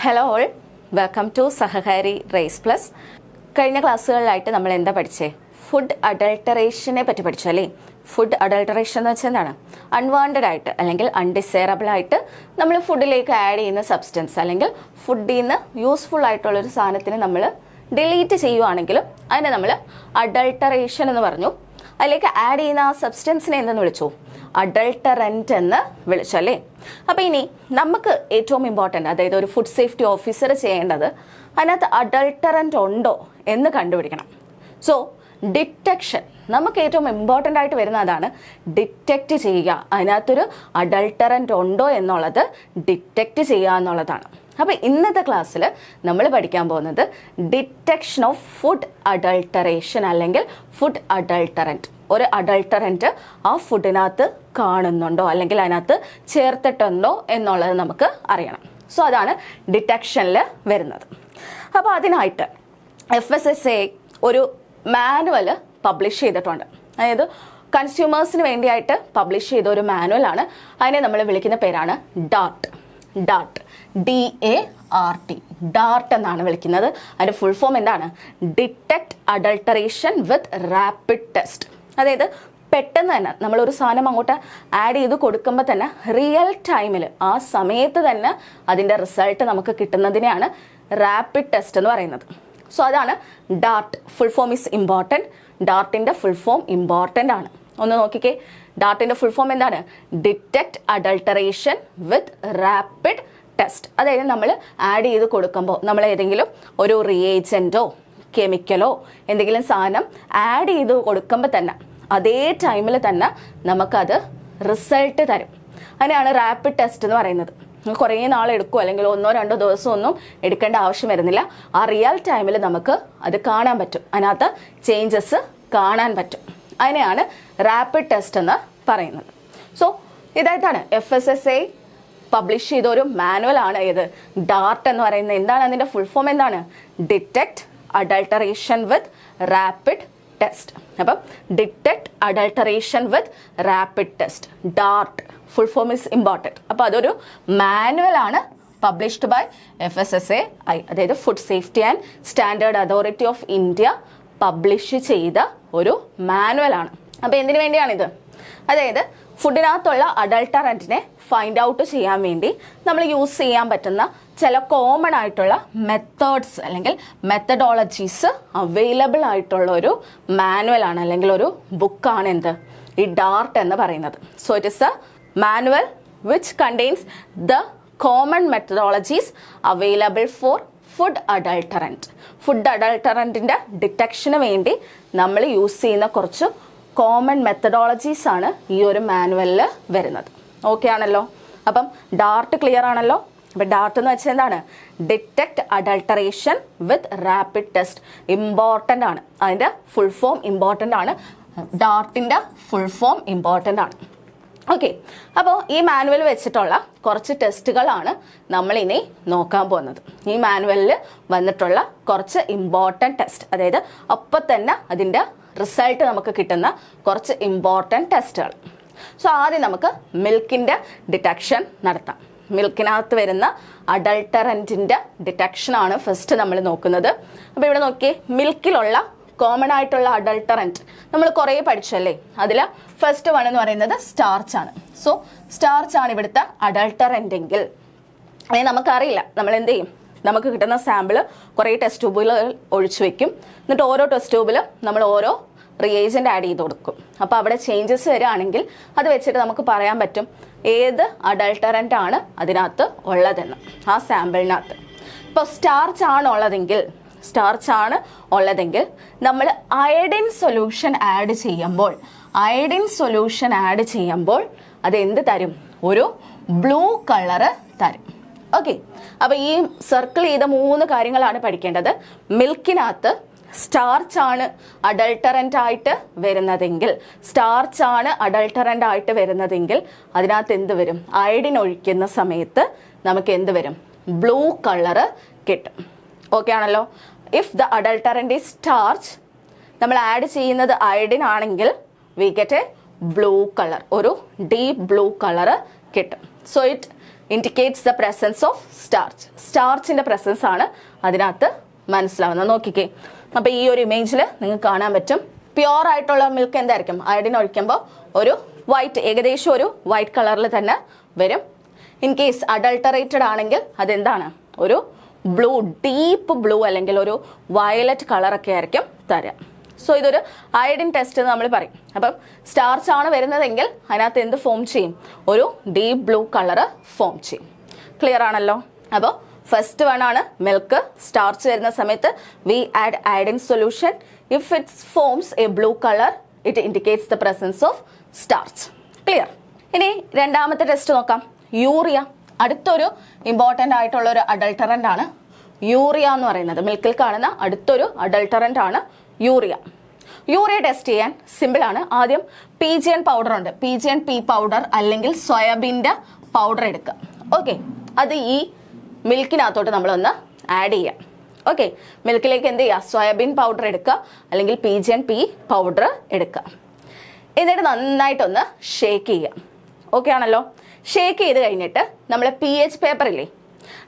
Hello all, welcome to Sahakari race plus. കഴിഞ്ഞ ക്ലാസ്സുകളിലായിട്ട് നമ്മൾ എന്താ പഠിച്ചേ? ഫുഡ് അഡൾട്ടറേഷനെ പറ്റി പഠിച്ചു അല്ലേ? ഫുഡ് അഡൾട്ടറേഷൻ എന്ന് വെച്ചാൽ എന്താണ്? അൺവാണ്ടഡ് ആയിട്ട് അല്ലെങ്കിൽ അൺഡിസൈറബിൾ ആയിട്ട് നമ്മൾ ഫുഡിലേക്ക് ആഡ് ചെയ്യുന്ന സബ്സ്റ്റൻസ് അല്ലെങ്കിൽ ഫുഡിൽ നിന്ന് യൂസ്ഫുൾ ആയിട്ടുള്ളൊരു സാധനത്തിന് നമ്മൾ ഡിലീറ്റ് ചെയ്യുവാണെങ്കിലും അതിനെ നമ്മൾ അഡൾട്ടറേഷൻ എന്ന് പറഞ്ഞു. അതിലേക്ക് ആഡ് ചെയ്യുന്ന ആ സബ്സ്റ്റൻസിനെ എന്തെന്ന് വിളിച്ചു? അഡൾട്ടറൻറ്റ് എന്ന് വിളിച്ചു അല്ലേ? അപ്പോൾ ഇനി നമുക്ക് ഏറ്റവും ഇമ്പോർട്ടൻ്റ്, അതായത് ഒരു ഫുഡ് സേഫ്റ്റി ഓഫീസർ ചെയ്യേണ്ടത് അതിനകത്ത് അഡൾട്ടറൻറ്റ് ഉണ്ടോ എന്ന് കണ്ടുപിടിക്കണം. സോ ഡിറ്റക്ഷൻ നമുക്ക് ഏറ്റവും ഇമ്പോർട്ടൻ്റ് ആയിട്ട് വരുന്ന അതാണ്. ഡിറ്റക്റ്റ് ചെയ്യുക, അതിനകത്തൊരു അഡൾട്ടറൻറ്റ് ഉണ്ടോ എന്നുള്ളത് ഡിറ്റക്റ്റ് ചെയ്യുക എന്നുള്ളതാണ്. അപ്പോൾ ഇന്നത്തെ ക്ലാസ്സിൽ നമ്മൾ പഠിക്കാൻ പോകുന്നത് ഡിറ്റക്ഷൻ ഓഫ് ഫുഡ് അഡൾട്ടറേഷൻ അല്ലെങ്കിൽ ഫുഡ് അഡൾട്ടറൻറ്റ്. ഒരു അഡൾട്ടറൻറ്റ് ആ ഫുഡിനകത്ത് കാണുന്നുണ്ടോ അല്ലെങ്കിൽ അതിനകത്ത് ചേർത്തിട്ടുണ്ടോ എന്നുള്ളത് നമുക്ക് അറിയണം. സോ അതാണ് ഡിറ്റക്ഷനിൽ വരുന്നത്. അപ്പോൾ അതിനായിട്ട് FSSAI ഒരു മാനുവൽ പബ്ലിഷ് ചെയ്തിട്ടുണ്ട്. അതായത് കൺസ്യൂമേഴ്സിന് വേണ്ടിയായിട്ട് പബ്ലിഷ് ചെയ്ത ഒരു മാനുവലാണ്. അതിനെ നമ്മൾ വിളിക്കുന്ന പേരാണ് DART. DART, ഡാർട്ട് എന്നാണ് വിളിക്കുന്നത്. അതിൻ്റെ ഫുൾ ഫോം എന്താണ്? Detect adulteration with rapid test. അതായത് പെട്ടെന്ന് തന്നെ നമ്മളൊരു സാധനം അങ്ങോട്ട് ആഡ് ചെയ്ത് കൊടുക്കുമ്പോൾ തന്നെ റിയൽ ടൈമിൽ ആ സമയത്ത് തന്നെ അതിൻ്റെ റിസൾട്ട് നമുക്ക് കിട്ടുന്നതിനെയാണ് റാപ്പിഡ് ടെസ്റ്റ് എന്ന് പറയുന്നത്. സോ അതാണ് DART. Full form is important. ഡാർട്ടിൻ്റെ ഫുൾ ഫോം ഇമ്പോർട്ടൻ്റ് ആണ്. ഒന്ന് നോക്കിക്കേ, ഡാർട്ടിൻ്റെ ഫുൾ ഫോം എന്താണ്? Detect adulteration with rapid test. അതായത് നമ്മൾ ആഡ് ചെയ്ത് കൊടുക്കുമ്പോൾ നമ്മൾ ഏതെങ്കിലും ഒരു റിയേജൻറ്റോ കെമിക്കലോ എന്തെങ്കിലും സാധനം ആഡ് ചെയ്ത് കൊടുക്കുമ്പോൾ തന്നെ അതേ ടൈമിൽ തന്നെ നമുക്കത് റിസൾട്ട് തരും. അതിനാണ് റാപ്പിഡ് ടെസ്റ്റ് എന്ന് പറയുന്നത്. കുറേ നാളെടുക്കും അല്ലെങ്കിൽ 1-2 ദിവസം ഒന്നും എടുക്കേണ്ട ആവശ്യം വരുന്നില്ല. ആ റിയൽ ടൈമിൽ നമുക്ക് അത് കാണാൻ പറ്റും, അതിനകത്ത് ചേഞ്ചസ് കാണാൻ പറ്റും. അതിനെയാണ് റാപ്പിഡ് ടെസ്റ്റ് എന്ന് പറയുന്നത്. സോ ഇതായിട്ടാണ് FSSAI പബ്ലിഷ് ചെയ്ത ഒരു മാനുവൽ ആണ് ഇത് DART എന്ന് പറയുന്നത്. എന്താണ് അതിൻ്റെ ഫുൾ ഫോം? എന്താണ്? Detect adulteration with rapid test. അപ്പം detect adulteration with rapid test, DART. Full form is important. അപ്പോൾ അതൊരു മാനുവൽ ആണ്, പബ്ലിഷ്ഡ് ബൈ FSSAI, അതായത് food safety and standard authority of India publish ചെയ്ത ഒരു മാനുവലാണ്. അപ്പോൾ എന്തിനു വേണ്ടിയാണിത്? അതായത് ഫുഡിനകത്തുള്ള അഡൾട്ടറൻറ്റിനെ ഫൈൻഡ് ഔട്ട് ചെയ്യാൻ വേണ്ടി നമ്മൾ യൂസ് ചെയ്യാൻ പറ്റുന്ന ചില കോമൺ ആയിട്ടുള്ള മെത്തേഡ്സ് അല്ലെങ്കിൽ മെത്തഡോളജീസ് അവൈലബിൾ ആയിട്ടുള്ള ഒരു മാനുവലാണ് അല്ലെങ്കിൽ ഒരു ബുക്കാണ് എന്ത്? ഈ DART എന്ന് പറയുന്നത്. So it is a manual which contains the common methodologies available for food adulterant. Food അഡൾട്ടറൻറ്റിൻ്റെ ഡിറ്റക്ഷന് വേണ്ടി നമ്മൾ യൂസ് ചെയ്യുന്ന കുറച്ച് കോമൺ മെത്തഡോളജീസ് ആണ് ഈ ഒരു മാനുവലിൽ വരുന്നത്. ഓക്കെ ആണല്ലോ? അപ്പം DART ക്ലിയർ ആണല്ലോ? അപ്പം DART എന്ന് വെച്ചാൽ എന്താണ്? Detect adulteration with rapid test. Important ആണ്, അതിൻ്റെ ഫുൾ ഫോം ഇമ്പോർട്ടൻ്റ് ആണ്. DARTൻ്റെ ഫുൾ ഫോം ഇമ്പോർട്ടൻ്റ് ആണ്. ഓക്കെ, അപ്പോൾ ഈ മാനുവൽ വെച്ചിട്ടുള്ള കുറച്ച് ടെസ്റ്റുകളാണ് നമ്മളിനി നോക്കാൻ പോകുന്നത്. ഈ മാനുവലിൽ വന്നിട്ടുള്ള കുറച്ച് ഇമ്പോർട്ടൻറ്റ് ടെസ്റ്റ്, അതായത് അപ്പം തന്നെ അതിൻ്റെ റിസൾട്ട് നമുക്ക് കിട്ടുന്ന കുറച്ച് ഇമ്പോർട്ടൻറ്റ് ടെസ്റ്റുകൾ. സോ ആദ്യം നമുക്ക് മിൽക്കിൻ്റെ ഡിറ്റക്ഷൻ നടത്താം. മിൽക്കിനകത്ത് വരുന്ന അഡൾട്ടറൻറ്റിൻ്റെ ഡിറ്റക്ഷനാണ് ഫസ്റ്റ് നമ്മൾ നോക്കുന്നത്. അപ്പോൾ ഇവിടെ നോക്കിയേ, മിൽക്കിലുള്ള കോമൺ ആയിട്ടുള്ള അഡൾട്ടറൻറ്റ് നമ്മൾ കുറേ പഠിച്ചല്ലേ. അതിൽ ഫസ്റ്റ് വൺ എന്ന് പറയുന്നത് സ്റ്റാർച്ച് ആണ്. സോ സ്റ്റാർച്ച് ആണ് ഇവിടുത്തെ അഡൾട്ടറൻ്റ് എങ്കിൽ നമുക്കറിയില്ല, നമ്മൾ എന്ത് ചെയ്യും? നമുക്ക് കിട്ടുന്ന സാമ്പിൾ കുറേ ടെസ്റ്റ് ട്യൂബുകൾ ഒഴിച്ചു വെക്കും. എന്നിട്ട് ഓരോ ടെസ്റ്റ് ട്യൂബിലും നമ്മൾ ഓരോ റിയേജൻ്റ് ആഡ് ചെയ്ത് കൊടുക്കും. അപ്പോൾ അവിടെ ചേഞ്ചസ് വരികയാണെങ്കിൽ അത് വെച്ചിട്ട് നമുക്ക് പറയാൻ പറ്റും ഏത് അഡൾട്ടറൻ്റ് ആണ് അതിനകത്ത് ഉള്ളതെന്ന്, ആ സാമ്പിളിനകത്ത്. ഇപ്പോൾ സ്റ്റാർച്ച് ആണ് ഉള്ളതെങ്കിൽ നമ്മൾ അയഡിൻ സൊല്യൂഷൻ ആഡ് ചെയ്യുമ്പോൾ അത് എന്ത് തരും? ഒരു ബ്ലൂ കളറ് തരും. ഓക്കെ, അപ്പോൾ ഈ സർക്കിൾ ചെയ്ത 3 കാര്യങ്ങളാണ് പഠിക്കേണ്ടത്. മിൽക്കിനകത്ത് സ്റ്റാർച്ച് ആണ് അഡൾട്ടറൻ്റ് ആയിട്ട് വരുന്നതെങ്കിൽ അതിനകത്ത് എന്ത് വരും? അയഡിൻ ഒഴിക്കുന്ന സമയത്ത് നമുക്ക് എന്ത് വരും? ബ്ലൂ കളറ് കിട്ടും. ഓക്കെ ആണല്ലോ? If the adulterant is starch, നമ്മൾ ആഡ് ചെയ്യുന്നത് അയഡിൻ ആണെങ്കിൽ we get a blue colour, ഒരു ഡീപ്പ് ബ്ലൂ കളറ് കിട്ടും. So it indicates the presence of starch. സ്റ്റാർച്ചിന്റെ പ്രസൻസ് ആണ് അതിനകത്ത് മനസ്സിലാവുന്നത്. നോക്കിക്കേ, അപ്പോൾ ഈ ഒരു ഇമേജിൽ നിങ്ങൾക്ക് കാണാൻ പറ്റും പ്യുവർ ആയിട്ടുള്ള മിൽക്ക് എന്തായിരിക്കും, അയഡിൻ ഒഴിക്കുമ്പോൾ ഒരു വൈറ്റ്, ഏകദേശം ഒരു വൈറ്റ് കളറിൽ തന്നെ വരും. ഇൻ കേസ് അഡൾട്ടറേറ്റഡ് ആണെങ്കിൽ അതെന്താണ്, ഒരു ബ്ലൂ, ഡീപ്പ് ബ്ലൂ അല്ലെങ്കിൽ ഒരു വയലറ്റ് കളറൊക്കെ ആയിരിക്കും തരാം. സോ ഇതൊരു അയഡിൻ ടെസ്റ്റ് എന്ന് നമ്മൾ പറയും. അപ്പം സ്റ്റാർച്ച് ആണ് വരുന്നതെങ്കിൽ അതിനകത്ത് എന്ത് ഫോം ചെയ്യും, ഒരു ഡീപ്പ് ബ്ലൂ കളറ് ഫോം ചെയ്യും. ക്ലിയർ ആണല്ലോ. അപ്പോൾ ഫസ്റ്റ് വൺ ആണ് മിൽക്ക്. സ്റ്റാർച്ച് വരുന്ന സമയത്ത് we add iodine solution. If it forms a blue colour it indicates the presence of starch. Clear. ഇനി രണ്ടാമത്തെ ടെസ്റ്റ് നോക്കാം, യൂറിയ. അടുത്തൊരു ഇമ്പോർട്ടൻ്റ് ആയിട്ടുള്ള ഒരു അഡൾട്ടറൻ്റ് ആണ് യൂറിയ എന്ന് പറയുന്നത്. മിൽക്കിൽ കാണുന്ന അടുത്തൊരു അഡൾട്ടറൻ്റ് ആണ് യൂറിയ. യൂറിയ ടെസ്റ്റ് ചെയ്യാൻ സിമ്പിളാണ്. ആദ്യം PGN പൗഡർ ഉണ്ട്, PGN പി പൗഡർ അല്ലെങ്കിൽ സോയാബീൻ്റെ പൗഡർ എടുക്കുക. ഓക്കെ, അത് ഈ മിൽക്കിനകത്തോട്ട് നമ്മളൊന്ന് ആഡ് ചെയ്യാം. ഓക്കെ, മിൽക്കിലേക്ക് എന്ത് ചെയ്യുക, സോയാബീൻ പൗഡർ എടുക്കുക അല്ലെങ്കിൽ PGN പി പൗഡർ എടുക്കുക. എന്നിട്ട് നന്നായിട്ടൊന്ന് ഷേക്ക് ചെയ്യുക. ഓക്കെ ആണല്ലോ. ഷേക്ക് ചെയ്ത് കഴിഞ്ഞിട്ട് നമ്മൾ PH പേപ്പർ ഇല്ലേ,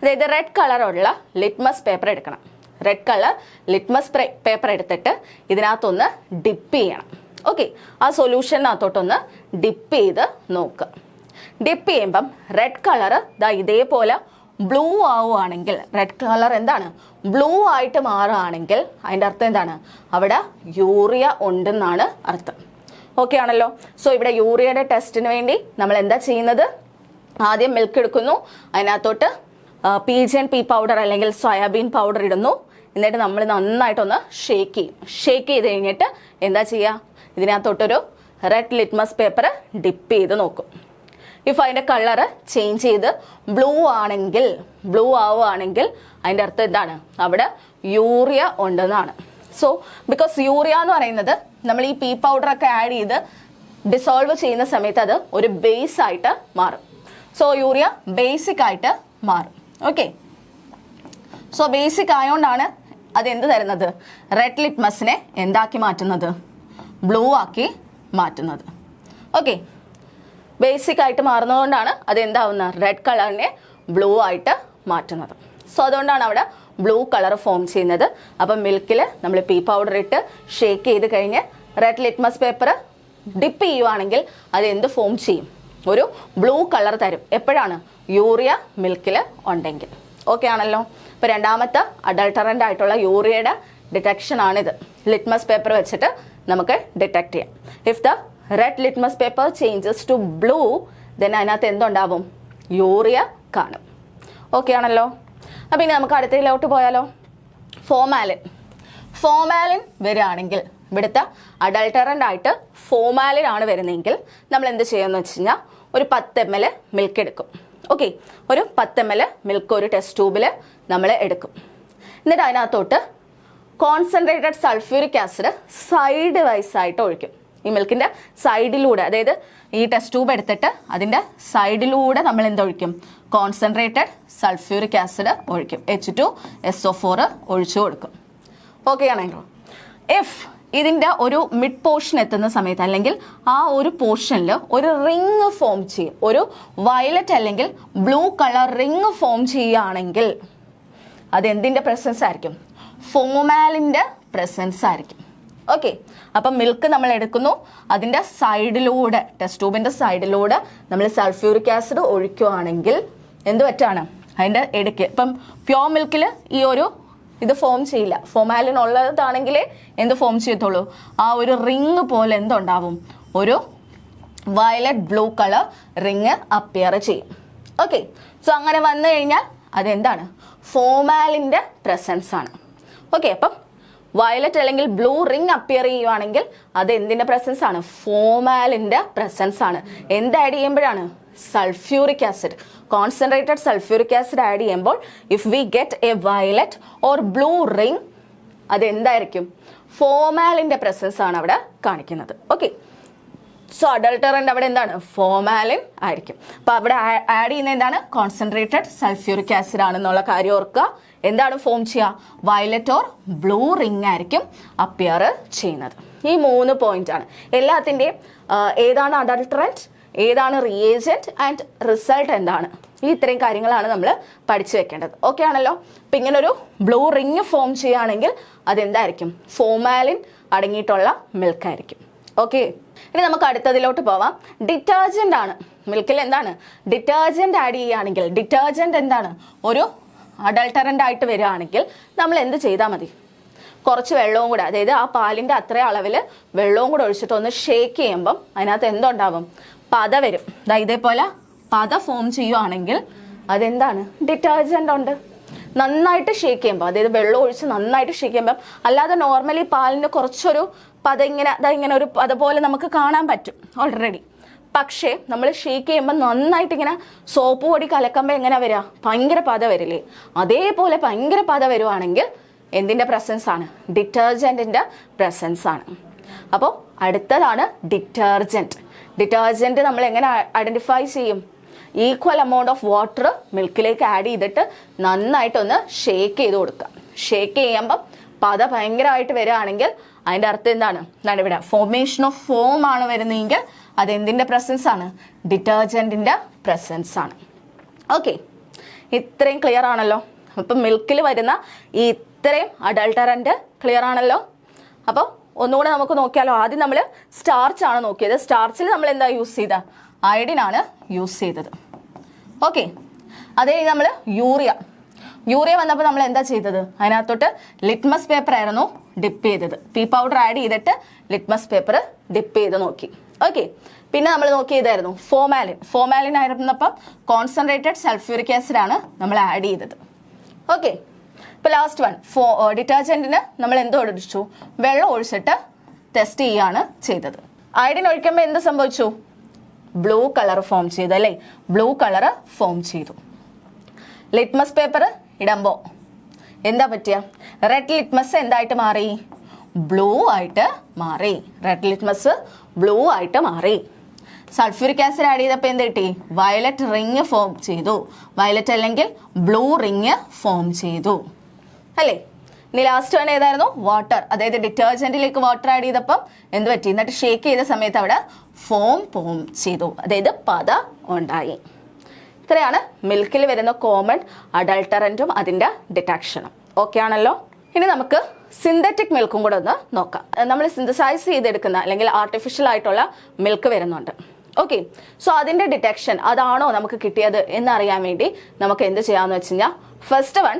അതായത് റെഡ് കളറുള്ള ലിറ്റ്മസ് പേപ്പർ എടുക്കണം. റെഡ് കളർ ലിറ്റ്മസ് പേപ്പർ എടുത്തിട്ട് ഇതിനകത്തൊന്ന് ഡിപ്പ് ചെയ്യണം. ഓക്കെ, ആ സൊല്യൂഷനകത്തോട്ടൊന്ന് ഡിപ്പ് ചെയ്ത് നോക്കുക. ഡിപ്പ് ചെയ്യുമ്പം റെഡ് കളർ ഇതേപോലെ ബ്ലൂ ആവുകയാണെങ്കിൽ, റെഡ് കളർ എന്താണ്, ബ്ലൂ ആയിട്ട് മാറുകയാണെങ്കിൽ അതിൻ്റെ അർത്ഥം എന്താണ്, അവിടെ യൂറിയ ഉണ്ടെന്നാണ് അർത്ഥം. ഓക്കെ ആണല്ലോ. സോ ഇവിടെ യൂറിയയുടെ ടെസ്റ്റിന് വേണ്ടി നമ്മൾ എന്താ ചെയ്യുന്നത്, ആദ്യം മിൽക്ക് എടുക്കുന്നു, അതിനകത്തോട്ട് PGN പി പൗഡർ അല്ലെങ്കിൽ സോയാബീൻ പൗഡർ ഇടുന്നു. എന്നിട്ട് നമ്മൾ നന്നായിട്ടൊന്ന് ഷേക്ക് ചെയ്യും. ഷേക്ക് ചെയ്ത് കഴിഞ്ഞിട്ട് എന്താ ചെയ്യുക, ഇതിനകത്തോട്ടൊരു റെഡ് ലിറ്റ്മസ് പേപ്പർ ഡിപ്പ് ചെയ്ത് നോക്കും. ഇഫ് അതിൻ്റെ കളറ് ചേഞ്ച് ചെയ്ത് ബ്ലൂ ആവുകയാണെങ്കിൽ അതിൻ്റെ അർത്ഥം എന്താണ്, അവിടെ യൂറിയ ഉണ്ടെന്നാണ്. സോ ബിക്കോസ് യൂറിയ എന്ന് പറയുന്നത് നമ്മൾ ഈ പി പൗഡറൊക്കെ ആഡ് ചെയ്ത് ഡിസോൾവ് ചെയ്യുന്ന സമയത്ത് അത് ഒരു ബേസ് ആയിട്ട് മാറും. സോ യൂറിയ ബേസിക് ആയിട്ട് മാറും. ഓക്കെ, സോ ബേസിക് ആയതുകൊണ്ടാണ് അത് എന്ത് തരുന്നത്, റെഡ് ലിറ്റ്മസിനെ എന്താക്കി മാറ്റുന്നത്, ബ്ലൂ ആക്കി മാറ്റുന്നത്. ഓക്കെ, ബേസിക് ആയിട്ട് മാറുന്നതുകൊണ്ടാണ് അത് എന്താവുന്നത്, റെഡ് കളറിനെ ബ്ലൂ ആയിട്ട് മാറ്റുന്നത്. സോ അതുകൊണ്ടാണ് അവിടെ ബ്ലൂ കളർ ഫോം ചെയ്യുന്നത്. അപ്പം മിൽക്കിൽ നമ്മൾ പി പൗഡർ ഇട്ട് ഷേക്ക് ചെയ്ത് കഴിഞ്ഞ് റെഡ് ലിറ്റ്മസ് പേപ്പർ ഡിപ്പ് ചെയ്യുവാണെങ്കിൽ അത് എന്ത് ഫോം ചെയ്യും, ഒരു ബ്ലൂ കളർ തരും. എപ്പോഴാണ്, യൂറിയ മിൽക്കിൽ ഉണ്ടെങ്കിൽ. ഓക്കെ ആണല്ലോ. ഇപ്പോൾ രണ്ടാമത്തെ അഡൾട്ടറൻ്റ് ആയിട്ടുള്ള യൂറിയയുടെ ഡിറ്റക്ഷൻ ആണിത്. ലിറ്റ്മസ് പേപ്പർ വെച്ചിട്ട് നമുക്ക് ഡിറ്റക്ട് ചെയ്യാം. If the red litmus paper changes to blue then അതിനകത്ത് എന്തുണ്ടാവും, യൂറിയ കാണും. ഓക്കെ ആണല്ലോ. അപ്പം ഇനി നമുക്ക് അടുത്തതിലോട്ട് പോയാലോ, ഫോമാലിൻ വരികയാണെങ്കിൽ, ഇവിടുത്തെ അഡൾട്ടറൻ്റ് ആയിട്ട് ഫോമാലിൻ ആണ് വരുന്നതെങ്കിൽ നമ്മൾ എന്ത് ചെയ്യുമെന്ന് വെച്ച് കഴിഞ്ഞാൽ ഒരു 10 ml മിൽക്ക് എടുക്കും. ഓക്കെ, ഒരു 10 ml മിൽക്ക് ഒരു ടെസ്റ്റ് ട്യൂബിൽ നമ്മൾ എടുക്കും. എന്നിട്ട് അതിനകത്തോട്ട് concentrated sulphuric acid side vice ആയിട്ട് ഒഴിക്കും. ഈ മിൽക്കിൻ്റെ സൈഡിലൂടെ, അതായത് ഈ ടെസ്റ്റ് ട്യൂബ് എടുത്തിട്ട് അതിൻ്റെ സൈഡിലൂടെ നമ്മൾ എന്തൊഴിക്കും, കോൺസെൻട്രേറ്റഡ് സൾഫ്യൂരിക് ആസിഡ് ഒഴിക്കും. H2SO4 ഒഴിച്ചു കൊടുക്കും. ഓക്കെ ആണല്ലോ. ഇഫ് ഇതിൻ്റെ ഒരു മിഡ് പോർഷൻ എത്തുന്ന സമയത്ത് അല്ലെങ്കിൽ ആ ഒരു പോർഷനിൽ ഒരു റിങ് ഫോം ചെയ്യും, ഒരു വയലറ്റ് അല്ലെങ്കിൽ ബ്ലൂ കളർ റിങ് ഫോം ചെയ്യുകയാണെങ്കിൽ അതെന്തിൻ്റെ പ്രസൻസ് ആയിരിക്കും, ഫോമാലിൻ്റെ പ്രസൻസ് ആയിരിക്കും. ഓക്കെ, അപ്പം മിൽക്ക് നമ്മൾ എടുക്കുന്നു, അതിൻ്റെ സൈഡിലൂടെ, ടെസ്റ്റ് ട്യൂബിൻ്റെ സൈഡിലൂടെ നമ്മൾ സൾഫ്യൂരിക് ആസിഡ് ഒഴിക്കുകയാണെങ്കിൽ എന്ത് പറ്റാണ്, അതിൻ്റെ ഇടയ്ക്ക് ഇപ്പം പ്യോർ മിൽക്കിൽ ഈ ഒരു ഇത് ഫോം ചെയ്യില്ല. ഫോമാലിൻ ഉള്ളതാണെങ്കിലേ എന്ത് ഫോം ചെയ്യത്തുള്ളൂ, ആ ഒരു റിങ് പോലെ എന്തുണ്ടാവും, ഒരു violet blue colour ring appear ചെയ്യും. ഓക്കെ, സോ അങ്ങനെ വന്നു കഴിഞ്ഞാൽ അതെന്താണ്, ഫോമാലിൻ്റെ പ്രസൻസ് ആണ്. ഓക്കെ, അപ്പം വയലറ്റ് അല്ലെങ്കിൽ ബ്ലൂ റിങ് അപ്പിയർ ചെയ്യുവാണെങ്കിൽ അത് എന്തിൻ്റെ പ്രസൻസ് ആണ്, ഫോമാലിൻ്റെ പ്രസൻസ് ആണ്. എന്ത് ആഡ് ചെയ്യുമ്പോഴാണ്, sulphuric acid, concentrated sulphuric acid add ചെയ്യുമ്പോൾ if we get a violet or blue ring അതെന്തായിരിക്കും, ഫോമാലിൻ്റെ പ്രസൻസ് ആണ് അവിടെ കാണിക്കുന്നത്. ഓക്കെ, സോ അഡൾട്ടറൻ്റ് അവിടെ എന്താണ്, ഫോമാലിൻ ആയിരിക്കും. അപ്പോൾ അവിടെ ആഡ് ചെയ്യുന്ന എന്താണ്, കോൺസെൻട്രേറ്റഡ് സൾഫ്യൂരിക് ആസിഡ് ആണെന്നുള്ള കാര്യം ഓർക്കുക. എന്താണ് ഫോം ചെയ്യുക, വയലറ്റ് ഓർ ബ്ലൂ റിങ് ആയിരിക്കും അപ്പിയർ ചെയ്യുന്നത്. ഈ 3 പോയിന്റ് ആണ് എല്ലാത്തിൻ്റെയും. ഏതാണ് അഡൾട്ടറൻറ്റ്, ഏതാണ് റിയേജൻറ്റ് ആൻഡ് റിസൾട്ട് എന്താണ്, ഈ ഇത്രയും കാര്യങ്ങളാണ് നമ്മൾ പഠിച്ചു വെക്കേണ്ടത്. ഓക്കെ ആണല്ലോ? അപ്പം ഇങ്ങനൊരു ബ്ലൂ റിങ് ഫോം ചെയ്യുകയാണെങ്കിൽ അതെന്തായിരിക്കും? ഫോമാലിൻ അടങ്ങിയിട്ടുള്ള മിൽക്കായിരിക്കും. ഓക്കെ, ഇനി നമുക്ക് അടുത്തതിലോട്ട് പോവാം. ഡിറ്റർജന്റ് ആണ്. മിൽക്കിൽ എന്താണ്? ഡിറ്റർജന്റ് ആഡ് ചെയ്യുകയാണെങ്കിൽ, ഡിറ്റർജന്റ് എന്താണ്? ഒരു അഡൾട്ടറന്റ് ആയിട്ട് വരികയാണെങ്കിൽ നമ്മൾ എന്ത് ചെയ്താൽ മതി? കുറച്ച് വെള്ളവും കൂടെ, അതായത് ആ പാലിൻ്റെ അത്ര അളവിൽ വെള്ളവും കൂടെ ഒഴിച്ചിട്ട് ഒന്ന് ഷേക്ക് ചെയ്യുമ്പം അതിനകത്ത് എന്തുണ്ടാവും? പത വരും. ഇതേപോലെ പത ഫോം ചെയ്യുവാണെങ്കിൽ അതെന്താണ്? ഡിറ്റർജൻ്റ് ഉണ്ട്. നന്നായിട്ട് ഷേക്ക് ചെയ്യുമ്പോൾ, അതായത് വെള്ളം ഒഴിച്ച് നന്നായിട്ട് ഷേക്ക് ചെയ്യുമ്പം, അല്ലാതെ നോർമലി പാലിന് കുറച്ചൊരു പത ഇങ്ങനെ ഒരു പത പോലെ നമുക്ക് കാണാൻ പറ്റും ഓൾറെഡി. പക്ഷേ നമ്മൾ ഷേക്ക് ചെയ്യുമ്പോൾ നന്നായിട്ട് ഇങ്ങനെ സോപ്പ് പൊടി കലക്കുമ്പോൾ എങ്ങനെ വരിക? ഭയങ്കര പത വരില്ലേ? അതേപോലെ ഭയങ്കര പത വരുവാണെങ്കിൽ എന്തിൻ്റെ പ്രസൻസ് ആണ്? ഡിറ്റർജൻറ്റിൻ്റെ പ്രസൻസ് ആണ്. അപ്പോൾ അടുത്തതാണ് ഡിറ്റർജൻറ്റ്. ഡിറ്റർജൻറ്റ് നമ്മൾ എങ്ങനെ ഐഡൻറ്റിഫൈ ചെയ്യും? ഈക്വൽ എമൗണ്ട് ഓഫ് വാട്ടർ മിൽക്കിലേക്ക് ആഡ് ചെയ്തിട്ട് നന്നായിട്ടൊന്ന് ഷേക്ക് ചെയ്ത് കൊടുക്കുക. ഷേക്ക് ചെയ്യുമ്പം പത ഭയങ്കരമായിട്ട് വരികയാണെങ്കിൽ അതിൻ്റെ അർത്ഥം എന്താണ്? ഇവിടെ ഫോർമേഷൻ ഓഫ് ഫോം ആണ് വരുന്നതെങ്കിൽ അതെന്തിൻ്റെ പ്രസൻസ് ആണ്? ഡിറ്റർജൻറ്റിൻ്റെ പ്രസൻസ് ആണ്. ഓക്കെ, ഇത്രയും ക്ലിയർ ആണല്ലോ? അപ്പം മിൽക്കിൽ വരുന്ന ഈ ഇത്രയും അഡൾട്ടറൻ്റ് ക്ലിയർ ആണല്ലോ? അപ്പോൾ ഒന്നുകൂടെ നമുക്ക് നോക്കിയാലോ. ആദ്യം നമ്മൾ സ്റ്റാർച്ച് ആണ് നോക്കിയത്. സ്റ്റാർച്ചിൽ നമ്മൾ എന്താ യൂസ് ചെയ്ത? അയഡിനാണ് യൂസ് ചെയ്തത്. ഓക്കെ, അതേ നമ്മൾ യൂറിയ വന്നപ്പോൾ നമ്മൾ എന്താ ചെയ്തത്? അതിനകത്തോട്ട് ലിറ്റ്മസ് പേപ്പർ ആയിരുന്നു ഡിപ്പ് ചെയ്തത്. പീ പൗഡർ ആഡ് ചെയ്തിട്ട് ലിറ്റ്മസ് പേപ്പർ ഡിപ്പ് ചെയ്ത് നോക്കി. ഓക്കെ, പിന്നെ നമ്മൾ നോക്കിയതായിരുന്നു ഫോമാലിൻ ആയിരുന്നപ്പം കോൺസെൻട്രേറ്റഡ് സൾഫ്യൂരിക് ആസിഡ് ആണ് നമ്മൾ ആഡ് ചെയ്തത്. ഓക്കെ, ഇപ്പോൾ ലാസ്റ്റ് വൺ ഡിറ്റർജൻറ്റിന് നമ്മൾ എന്തോ ഒഴിച്ചു? വെള്ളം ഒഴിച്ചിട്ട് ടെസ്റ്റ് ചെയ്യുകയാണ് ചെയ്തത്. അയഡിൻ ഒഴിക്കുമ്പോൾ എന്ത് സംഭവിച്ചു? ബ്ലൂ കളർ ഫോം ചെയ്തു അല്ലേ? ബ്ലൂ കളർ ഫോം ചെയ്തു. ലിറ്റ്മസ് പേപ്പർ ഇടുമ്പോൾ എന്താ പറ്റിയ? റെഡ് ലിറ്റ്മസ് എന്തായിട്ട് മാറി? ബ്ലൂ ആയിട്ട് മാറി. റെഡ് ലിറ്റ്മസ് ബ്ലൂ ആയിട്ട് മാറി. സൾഫ്യൂരിക് ആസിഡ് ആഡ് ചെയ്തപ്പോൾ എന്ത് കിട്ടി? വയലറ്റ് റിങ് ഫോം ചെയ്തു. വയലറ്റ് അല്ലെങ്കിൽ ബ്ലൂ റിങ് ഫോം ചെയ്തു അല്ലേ? ഇനി ലാസ്റ്റ് വൺ ഏതായിരുന്നു? വാട്ടർ. അതായത് ഡിറ്റർജൻറ്റിലേക്ക് വാട്ടർ ആഡ് ചെയ്തപ്പം എന്ത് പറ്റി? എന്നിട്ട് ഷേക്ക് ചെയ്ത സമയത്ത് അവിടെ ഫോം ചെയ്തു, അതായത് പത ഉണ്ടായി. ഇത്രയാണ് മിൽക്കിൽ വരുന്ന കോമൺ അഡൾട്ടറൻറ്റും അതിൻ്റെ ഡിറ്റക്ഷനും. ഓക്കെ ആണല്ലോ? ഇനി നമുക്ക് സിന്തറ്റിക് മിൽക്കും കൂടെ ഒന്ന് നോക്കാം. നമ്മൾ സിന്തസൈസ് ചെയ്തെടുക്കുന്ന അല്ലെങ്കിൽ ആർട്ടിഫിഷ്യൽ ആയിട്ടുള്ള മിൽക്ക് വരുന്നുണ്ട്. ഓക്കെ, സോ അതിൻ്റെ ഡിറ്റക്ഷൻ അതാണോ നമുക്ക് കിട്ടിയത് എന്നറിയാൻ വേണ്ടി നമുക്ക് എന്ത് ചെയ്യാമെന്ന് വെച്ച് കഴിഞ്ഞാൽ, ഫസ്റ്റ് വൺ,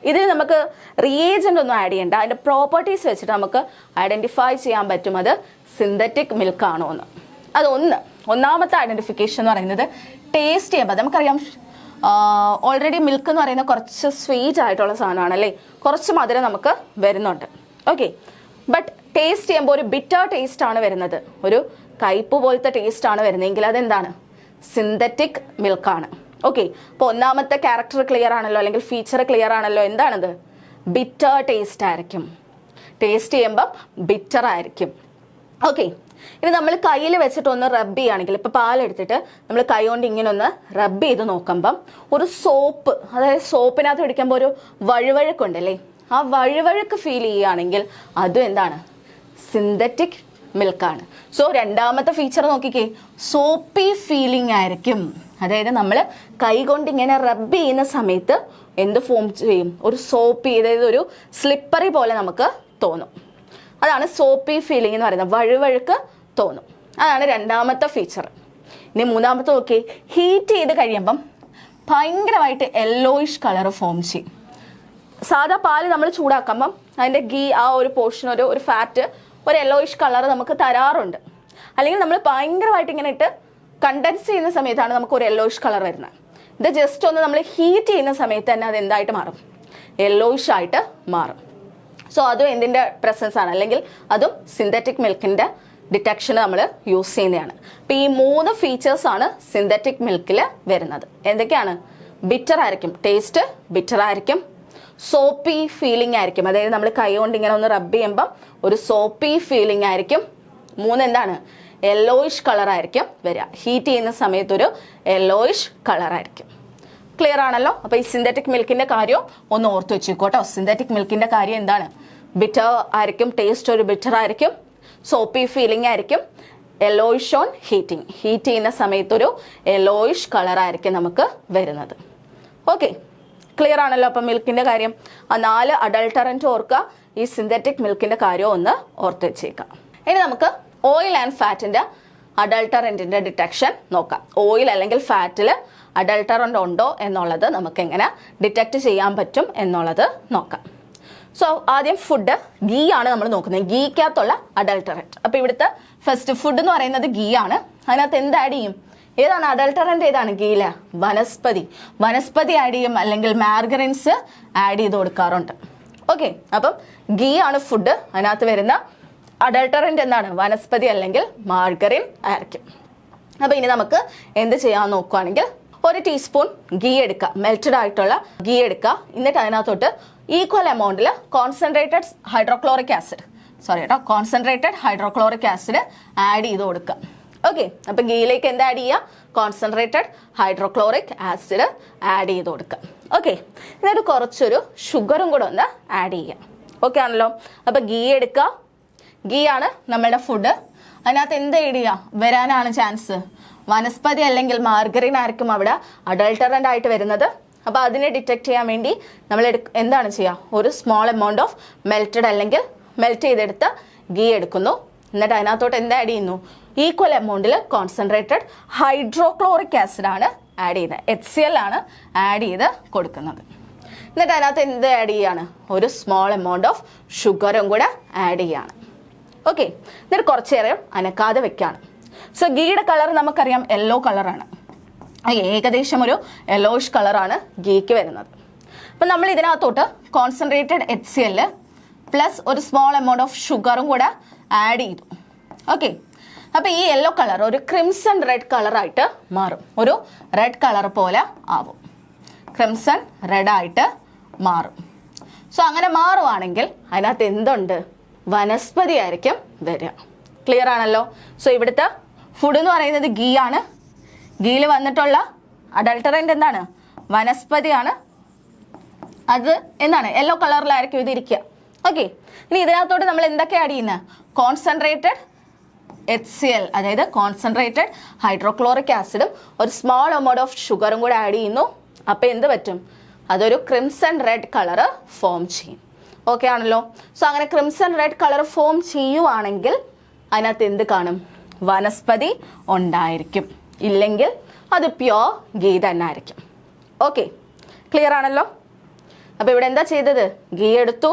ഇതിൽ നമുക്ക് റിയേജൻ്റ് ഒന്നും ആഡ് ചെയ്യേണ്ട. അതിൻ്റെ പ്രോപ്പർട്ടീസ് വെച്ചിട്ട് നമുക്ക് ഐഡൻറ്റിഫൈ ചെയ്യാൻ പറ്റും അത് സിന്തറ്റിക് മിൽക്ക് ആണോ എന്ന്. ഒന്നാമത്തെ ഐഡൻറ്റിഫിക്കേഷൻ എന്ന് പറയുന്നത് ടേസ്റ്റ് ചെയ്യുമ്പോൾ നമുക്കറിയാം, ഓൾറെഡി മിൽക്ക് എന്ന് പറയുന്നത് കുറച്ച് സ്വീറ്റ് ആയിട്ടുള്ള സാധനമാണ് അല്ലേ? കുറച്ച് മധുരം നമുക്ക് വരുന്നുണ്ട്. ഓക്കെ, ബട്ട് ടേസ്റ്റ് ചെയ്യുമ്പോൾ ഒരു ബിറ്റർ ടേസ്റ്റ് ആണ് വരുന്നത്, ഒരു കയ്പ് പോലത്തെ ടേസ്റ്റ് ആണ് വരുന്നതെങ്കിൽ അതെന്താണ്? സിന്തറ്റിക് മിൽക്കാണ്. ഓക്കെ, അപ്പോൾ ഒന്നാമത്തെ ക്യാരക്ടർ ക്ലിയർ ആണല്ലോ, അല്ലെങ്കിൽ ഫീച്ചർ ക്ലിയർ ആണല്ലോ. എന്താണത്? ബിറ്റർ ടേസ്റ്റ് ആയിരിക്കും. ടേസ്റ്റ് ചെയ്യുമ്പം ബിറ്റർ ആയിരിക്കും. ഓക്കെ, ഇനി നമ്മൾ കയ്യിൽ വെച്ചിട്ട് ഒന്ന് റബ്ബ് ചെയ്യുകയാണെങ്കിൽ, ഇപ്പോൾ പാലെടുത്തിട്ട് നമ്മൾ കൈ കൊണ്ട് ഇങ്ങനെ ഒന്ന് റബ്ബ് ചെയ്ത് നോക്കുമ്പം ഒരു സോപ്പ്, അതായത് സോപ്പിനകത്ത് പിടിക്കുമ്പോൾ ഒരു വഴുവഴുക്കുണ്ടല്ലേ, ആ വഴുവഴുക്ക് ഫീൽ ചെയ്യുകയാണെങ്കിൽ അതും എന്താണ്? സിന്തറ്റിക് മിൽക്കാണ്. സോ രണ്ടാമത്തെ ഫീച്ചർ നോക്കിക്കേ, സോപ്പി ഫീലിംഗ് ആയിരിക്കും. അതായത് നമ്മൾ കൈ കൊണ്ട് ഇങ്ങനെ റബ്ബ് ചെയ്യുന്ന സമയത്ത് എന്ത് ഫോം ചെയ്യും? ഒരു സോപ്പി, അതായത് ഒരു സ്ലിപ്പറി പോലെ നമുക്ക് തോന്നും. അതാണ് സോപ്പി ഫീലിംഗ് എന്ന് പറയുന്നത്, വഴുവഴുക്ക് തോന്നും. അതാണ് രണ്ടാമത്തെ ഫീച്ചർ. ഇനി മൂന്നാമത്തെ നോക്കി, ഹീറ്റ് ചെയ്ത് കഴിയുമ്പം ഭയങ്കരമായിട്ട് യെല്ലോയിഷ് കളർ ഫോം ചെയ്യും. സാധാ പാല് നമ്മൾ ചൂടാക്കുമ്പം അതിൻ്റെ ഗീ, ആ ഒരു പോർഷൻ, ഒരു ഫാറ്റ്, ഒരു യെല്ലോയിഷ് കളർ നമുക്ക് തരാറുണ്ട്. അല്ലെങ്കിൽ നമ്മൾ ഭയങ്കരമായിട്ട് ഇങ്ങനെ ഇട്ട് കണ്ടൻസ് ചെയ്യുന്ന സമയത്താണ് നമുക്ക് ഒരു യെല്ലോയിഷ് കളർ വരുന്നത്. ഇത് ജസ്റ്റ് ഒന്ന് നമ്മൾ ഹീറ്റ് ചെയ്യുന്ന സമയത്ത് തന്നെ അത് എന്തായിട്ട് മാറും? യെല്ലോയിഷ് ആയിട്ട് മാറും. സോ അതും എന്തിൻ്റെ പ്രസൻസ് ആണ്, അല്ലെങ്കിൽ അതും സിന്തറ്റിക് മിൽക്കിൻ്റെ ഡിറ്റക്ഷൻ നമ്മൾ യൂസ് ചെയ്യുന്നതാണ്. അപ്പോൾ ഈ 3 ഫീച്ചേഴ്സാണ് സിന്തറ്റിക് മിൽക്കിൽ വരുന്നത്. എന്തൊക്കെയാണ്? ബിറ്റർ ആയിരിക്കും, ടേസ്റ്റ് ബിറ്റർ ആയിരിക്കും. സോപ്പി ഫീലിംഗ് ആയിരിക്കും, അതായത് നമ്മൾ കൈ കൊണ്ട് ഇങ്ങനെ ഒന്ന് റബ്ബ് ചെയ്യുമ്പം ഒരു സോപ്പി ഫീലിംഗ് ആയിരിക്കും. 3 എന്താണ്? യെല്ലോയിഷ് കളർ ആയിരിക്കും വരിക. ഹീറ്റ് ചെയ്യുന്ന സമയത്തൊരു യെല്ലോയിഷ് കളർ ആയിരിക്കും. ക്ലിയർ ആണല്ലോ? അപ്പോൾ ഈ സിന്തറ്റിക് മിൽക്കിൻ്റെ കാര്യം ഒന്ന് ഓർത്ത് വെച്ചേക്കോട്ടോ. സിന്തറ്റിക് മിൽക്കിൻ്റെ കാര്യം എന്താണ്? ബിറ്റർ ആയിരിക്കും, ടേസ്റ്റ് ഒരു ബിറ്റർ ആയിരിക്കും, സോപ്പി ഫീലിംഗ് ആയിരിക്കും, യെല്ലോയിഷ് ഓൺ ഹീറ്റിംഗ്. ഹീറ്റ് ചെയ്യുന്ന സമയത്തൊരു യെല്ലോയിഷ് കളറായിരിക്കും നമുക്ക് വരുന്നത്. ഓക്കെ, ക്ലിയർ ആണല്ലോ? അപ്പം മിൽക്കിൻ്റെ കാര്യം ആ 4 അഡൾട്ടറൻറ്റ് ഓർക്കുക, ഈ സിന്തറ്റിക് മിൽക്കിൻ്റെ കാര്യം ഒന്ന് ഓർത്ത് വെച്ചേക്കാം. ഇനി നമുക്ക് ഓയിൽ ആൻഡ് ഫാറ്റിൻ്റെ അഡൾട്ടറൻറ്റിൻ്റെ ഡിറ്റക്ഷൻ നോക്കാം. ഓയിൽ അല്ലെങ്കിൽ ഫാറ്റിൽ അഡൾട്ടറൻ്റ് ഉണ്ടോ എന്നുള്ളത് നമുക്ക് എങ്ങനെ ഡിറ്റക്റ്റ് ചെയ്യാൻ പറ്റും എന്നുള്ളത് നോക്കാം. സോ ആദ്യം ഫുഡ്, ഗീ ആണ് നമ്മൾ നോക്കുന്നത്, ഗീക്കകത്തുള്ള അഡൾട്ടറൻറ്റ്. അപ്പോൾ ഇവിടുത്തെ ഫസ്റ്റ് ഫുഡ് എന്ന് പറയുന്നത് ഗീ ആണ്. അതിനകത്ത് എന്ത് ആഡ് ചെയ്യും? ഏതാണ് അഡൾട്ടറൻറ്റ്? ഏതാണ്? ഗീല, വനസ്പതി ആഡ് ചെയ്യും, അല്ലെങ്കിൽ മാർഗറിൻസ് ആഡ് ചെയ്ത് കൊടുക്കാറുണ്ട്. ഓക്കെ, അപ്പം ഗീ ആണ് ഫുഡ്. അതിനകത്ത് വരുന്ന അഡൾട്ടറൻറ്റ് എന്താണ്? വനസ്പതി അല്ലെങ്കിൽ മാർഗറിൻ ആയിരിക്കും. അപ്പോൾ ഇനി നമുക്ക് എന്ത് ചെയ്യാൻ നോക്കുകയാണെങ്കിൽ, 1 ടീസ്പൂൺ ഗീ എടുക്കുക, മെൽറ്റഡ് ആയിട്ടുള്ള ഗീ എടുക്കുക. എന്നിട്ട് അതിനകത്തോട്ട് ഈക്വൽ എമൗണ്ടിൽ കോൺസെൻട്രേറ്റഡ് ഹൈഡ്രോക്ലോറിക് ആസിഡ് ആഡ് ചെയ്ത് കൊടുക്കുക. ഓക്കെ, അപ്പം ഗീയിലേക്ക് എന്ത് ആഡ് ചെയ്യുക? കോൺസെൻട്രേറ്റഡ് ഹൈഡ്രോക്ലോറിക് ആസിഡ് ആഡ് ചെയ്ത് കൊടുക്കുക. ഓക്കെ, എന്നിട്ട് കുറച്ചൊരു ഷുഗറും കൂടെ ഒന്ന് ആഡ് ചെയ്യുക. ഓക്കെ ആണല്ലോ? അപ്പം ഗീ എടുക്കുക, ഗീ ആണ് നമ്മളുടെ ഫുഡ്. അതിനകത്ത് എന്ത് ആഡ് ചെയ്യുക? വരാനാണ് ചാൻസ് വനസ്പതി അല്ലെങ്കിൽ മാർഗറിൻ ആയിരിക്കും അവിടെ അഡൾട്ടറൻ്റ് ആയിട്ട് വരുന്നത്. അപ്പോൾ അതിനെ ഡിറ്റക്ട് ചെയ്യാൻ വേണ്ടി നമ്മൾ എന്താണ് ചെയ്യുക? ഒരു സ്മോൾ എമൗണ്ട് ഓഫ് മെൽറ്റഡ് അല്ലെങ്കിൽ മെൽറ്റ് ചെയ്തെടുത്ത ഗീ എടുക്കുന്നു. എന്നിട്ട് അതിനകത്തോട്ട് എന്ത് ആഡ് ചെയ്യുന്നു? ഈക്വൽ എമൗണ്ടിൽ കോൺസെൻട്രേറ്റഡ് ഹൈഡ്രോക്ലോറിക് ആസിഡ് ആണ് ആഡ് ചെയ്യുന്നത്, HCl ആണ് ആഡ് ചെയ്ത് കൊടുക്കുന്നത്. എന്നിട്ട് അതിനകത്ത് എന്ത് ആഡ് ചെയ്യാണ്? ഒരു സ്മോൾ എമൗണ്ട് ഓഫ് ഷുഗറും കൂടെ ആഡ് ചെയ്യാണ്. ഓക്കെ, എന്നിട്ട് കുറച്ച് നേരം അനക്കാതെ വെക്കുകയാണ്. സോ ഗീയുടെ കളർ നമുക്കറിയാം യെല്ലോ കളറാണ്. ഏകദേശം ഒരു യെല്ലോയിഷ് കളറാണ് ഗീക്ക് വരുന്നത്. അപ്പം നമ്മൾ ഇതിനകത്തോട്ട് കോൺസെൻട്രേറ്റഡ് HCl പ്ലസ് ഒരു സ്മോൾ എമൗണ്ട് ഓഫ് ഷുഗറും കൂടെ ആഡ് ചെയ്തു. ഓക്കെ, അപ്പോൾ ഈ യെല്ലോ കളർ ഒരു ക്രിംസൺ റെഡ് കളറായിട്ട് മാറും, ഒരു റെഡ് കളർ പോലെ ആവും, ക്രിംസൺ റെഡ് ആയിട്ട് മാറും. സോ അങ്ങനെ മാറുവാണെങ്കിൽ അതിനകത്ത് എന്തുണ്ട്? വനസ്പതി ആയിരിക്കും വരിക. ക്ലിയർ ആണല്ലോ? സോ ഇവിടുത്തെ ഫുഡ് എന്ന് പറയുന്നത് ഗീ ആണ്. ഗീയിൽ വന്നിട്ടുള്ള അഡൾട്ടറൻ്റ് എന്താണ്? വനസ്പതിയാണ്. അത് എന്താണ്? യെല്ലോ കളറിലായിരിക്കും ഇതിരിക്കുക. ഓക്കെ, ഇനി ഇതിനകത്തോട്ട് നമ്മൾ എന്തൊക്കെ ആഡ് ചെയ്യുന്നത്? കോൺസെൻട്രേറ്റഡ് HCl, അതായത് കോൺസെൻട്രേറ്റഡ് ഹൈഡ്രോക്ലോറിക് ആസിഡും ഒരു സ്മോൾ എമൗണ്ട് ഓഫ് ഷുഗറും കൂടെ ആഡ് ചെയ്യുന്നു. അപ്പോൾ എന്ത് പറ്റും? അതൊരു ക്രിംസൺ റെഡ് കളറ് ഫോം ചെയ്യും. ഓക്കെ ആണല്ലോ? സോ അങ്ങനെ ക്രിംസൺ റെഡ് കളർ ഫോം ചെയ്യുവാണെങ്കിൽ അതിനകത്ത് എന്ത് കാണും? വനസ്പതി ഉണ്ടായിരിക്കും. ഇല്ലെങ്കിൽ അത് പ്യോർ ഗീ തന്നെ ആയിരിക്കും. ഓക്കെ, ക്ലിയർ ആണല്ലോ? അപ്പോൾ ഇവിടെ എന്താ ചെയ്തത്? ഗീ എടുത്തു,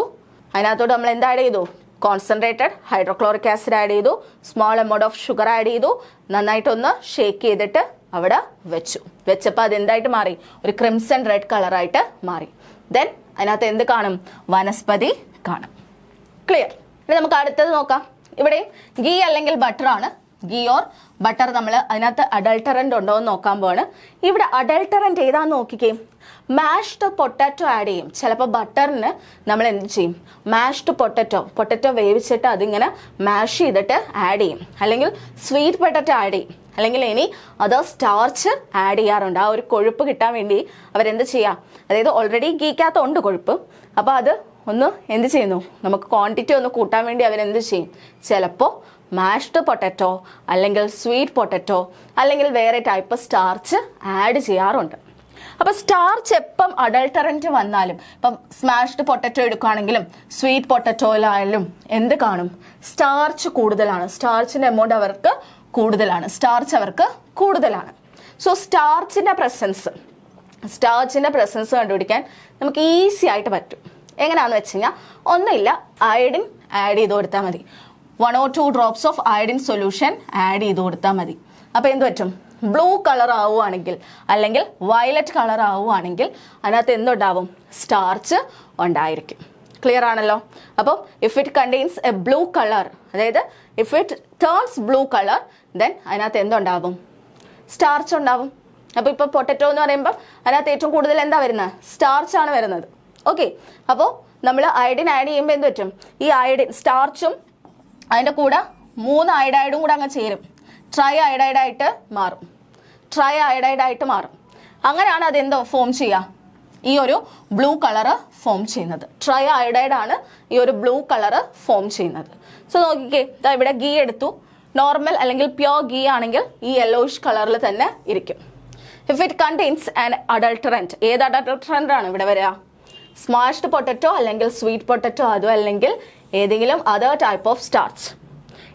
അതിനകത്തോട്ട് നമ്മൾ എന്താ ആഡ് ചെയ്തു? കോൺസെൻട്രേറ്റഡ് ഹൈഡ്രോക്ലോറിക് ആസിഡ് ആഡ് ചെയ്തു, small amount of sugar add ചെയ്തു, നന്നായിട്ടൊന്ന് ഷേക്ക് ചെയ്തിട്ട് അവിടെ വെച്ചപ്പോൾ അത് എന്തായിട്ട് മാറി? ഒരു ക്രിംസൺ റെഡ് കളറായിട്ട് മാറി. ദെൻ അതിനകത്ത് എന്ത് കാണും? വനസ്പതി കാണും. ക്ലിയർ? ഇനി നമുക്ക് അടുത്തത് നോക്കാം. ഇവിടെ ഗീ അല്ലെങ്കിൽ ബട്ടറാണ്. ഗീ ഓർ ബട്ടർ നമ്മൾ അതിനകത്ത് അഡൾട്ടറൻ്റ് ഉണ്ടോ എന്ന് നോക്കാൻ പോവാണ്. ഇവിടെ അഡൾട്ടറൻ്റ് ഏതാന്ന് നോക്കിക്കേ. മാഷ്ഡ് പൊട്ടാറ്റോ ആഡ് ചെയ്യും. ചിലപ്പോൾ ബട്ടറിന് നമ്മൾ എന്ത് ചെയ്യും? മാഷ്ഡ് പൊട്ടറ്റോ വേവിച്ചിട്ട് അതിങ്ങനെ മാഷ് ചെയ്തിട്ട് ആഡ് ചെയ്യും, അല്ലെങ്കിൽ സ്വീറ്റ് പൊട്ടറ്റോ ആഡ് ചെയ്യും, അല്ലെങ്കിൽ ഇനി അത് സ്റ്റാർച്ച് ആഡ് ചെയ്യാറുണ്ട്. ആ ഒരു കൊഴുപ്പ് കിട്ടാൻ വേണ്ടി അവരെന്ത് ചെയ്യുക? അതായത് ഓൾറെഡി ഗീക്കകത്ത് ഉണ്ട് കൊഴുപ്പ്, അപ്പോൾ അത് ഒന്ന് എന്ത് ചെയ്യുന്നു? നമുക്ക് ക്വാണ്ടിറ്റി ഒന്ന് കൂട്ടാൻ വേണ്ടി അവരെന്ത് ചെയ്യും? ചിലപ്പോൾ മാഷ്ഡ് പൊട്ടറ്റോ അല്ലെങ്കിൽ സ്വീറ്റ് പൊട്ടറ്റോ അല്ലെങ്കിൽ വേറെ ടൈപ്പ് സ്റ്റാർച്ച് ആഡ് ചെയ്യാറുണ്ട്. അപ്പോൾ സ്റ്റാർച്ച് എപ്പം അഡൾട്ടറൻറ്റ് വന്നാലും, ഇപ്പം സ്മാഷ്ഡ് പൊട്ടറ്റോ എടുക്കുകയാണെങ്കിലും സ്വീറ്റ് പൊട്ടറ്റോയിലായാലും എന്ത് കാണും? സ്റ്റാർച്ച് കൂടുതലാണ്. സ്റ്റാർച്ചിൻ്റെ എമൗണ്ട് അവർക്ക് കൂടുതലാണ്. സോ സ്റ്റാർച്ചിൻ്റെ പ്രസൻസ് കണ്ടുപിടിക്കാൻ നമുക്ക് ഈസി ആയിട്ട് പറ്റും. എങ്ങനെയാണെന്ന് വെച്ച് കഴിഞ്ഞാൽ, ഒന്നുമില്ല, അയഡിൻ ആഡ് ചെയ്ത് കൊടുത്താൽ മതി. 1 or 2 drops of iodine solution add ചെയ്ത് കൊടുത്താൽ മതി. അപ്പോൾ എന്ത് പറ്റും? ബ്ലൂ കളർ ആവുകയാണെങ്കിൽ അല്ലെങ്കിൽ വയലറ്റ് കളർ ആവുകയാണെങ്കിൽ അതിനകത്ത് എന്തുണ്ടാവും? സ്റ്റാർച്ച് ഉണ്ടായിരിക്കും. ക്ലിയർ ആണല്ലോ? അപ്പോൾ if it contains a blue colour, അതായത് if it turns blue colour, then അതിനകത്ത് എന്തുണ്ടാവും? സ്റ്റാർച്ച് ഉണ്ടാവും. അപ്പോൾ ഇപ്പോൾ പൊട്ടറ്റോ എന്ന് പറയുമ്പോൾ അതിനകത്ത് ഏറ്റവും കൂടുതൽ എന്താ വരുന്നത്? സ്റ്റാർച്ചാണ് വരുന്നത്. ഓക്കെ, അപ്പോൾ നമ്മൾ അയഡിൻ ആഡ് ചെയ്യുമ്പോൾ എന്ത് പറ്റും? ഈ അയഡിൻ സ്റ്റാർച്ചും അതിൻ്റെ കൂടെ 3 അയഡൈഡും കൂടെ അങ്ങ് ചേരും, ട്രൈ അയഡൈഡായിട്ട് മാറും. അങ്ങനെയാണ് അതെന്തോ ഫോം ചെയ്യുക? ഈ ഒരു ബ്ലൂ കളറ് ഫോം ചെയ്യുന്നത്. ട്രൈ അയഡൈഡാണ് ഈ ഒരു ബ്ലൂ കളറ് ഫോം ചെയ്യുന്നത്. സോ നോക്കിക്കേ, ഇവിടെ ഗീ എടുത്തു, നോർമൽ അല്ലെങ്കിൽ പ്യോർ ഗീ ആണെങ്കിൽ ഈ യെല്ലോയിഷ് കളറിൽ തന്നെ ഇരിക്കും. ഇഫ് ഇറ്റ് കണ്ടെയ്ൻസ് ആൻ അഡൾട്ടറൻറ്റ്, ഏത് അഡൾട്ടറൻ്റ് ആണ് ഇവിടെ വരിക? സ്മാഷ്ഡ് പൊട്ടറ്റോ അല്ലെങ്കിൽ സ്വീറ്റ് പൊട്ടറ്റോ, അതും അല്ലെങ്കിൽ ഏതെങ്കിലും അതർ ടൈപ്പ് ഓഫ് സ്റ്റാർച്ച്.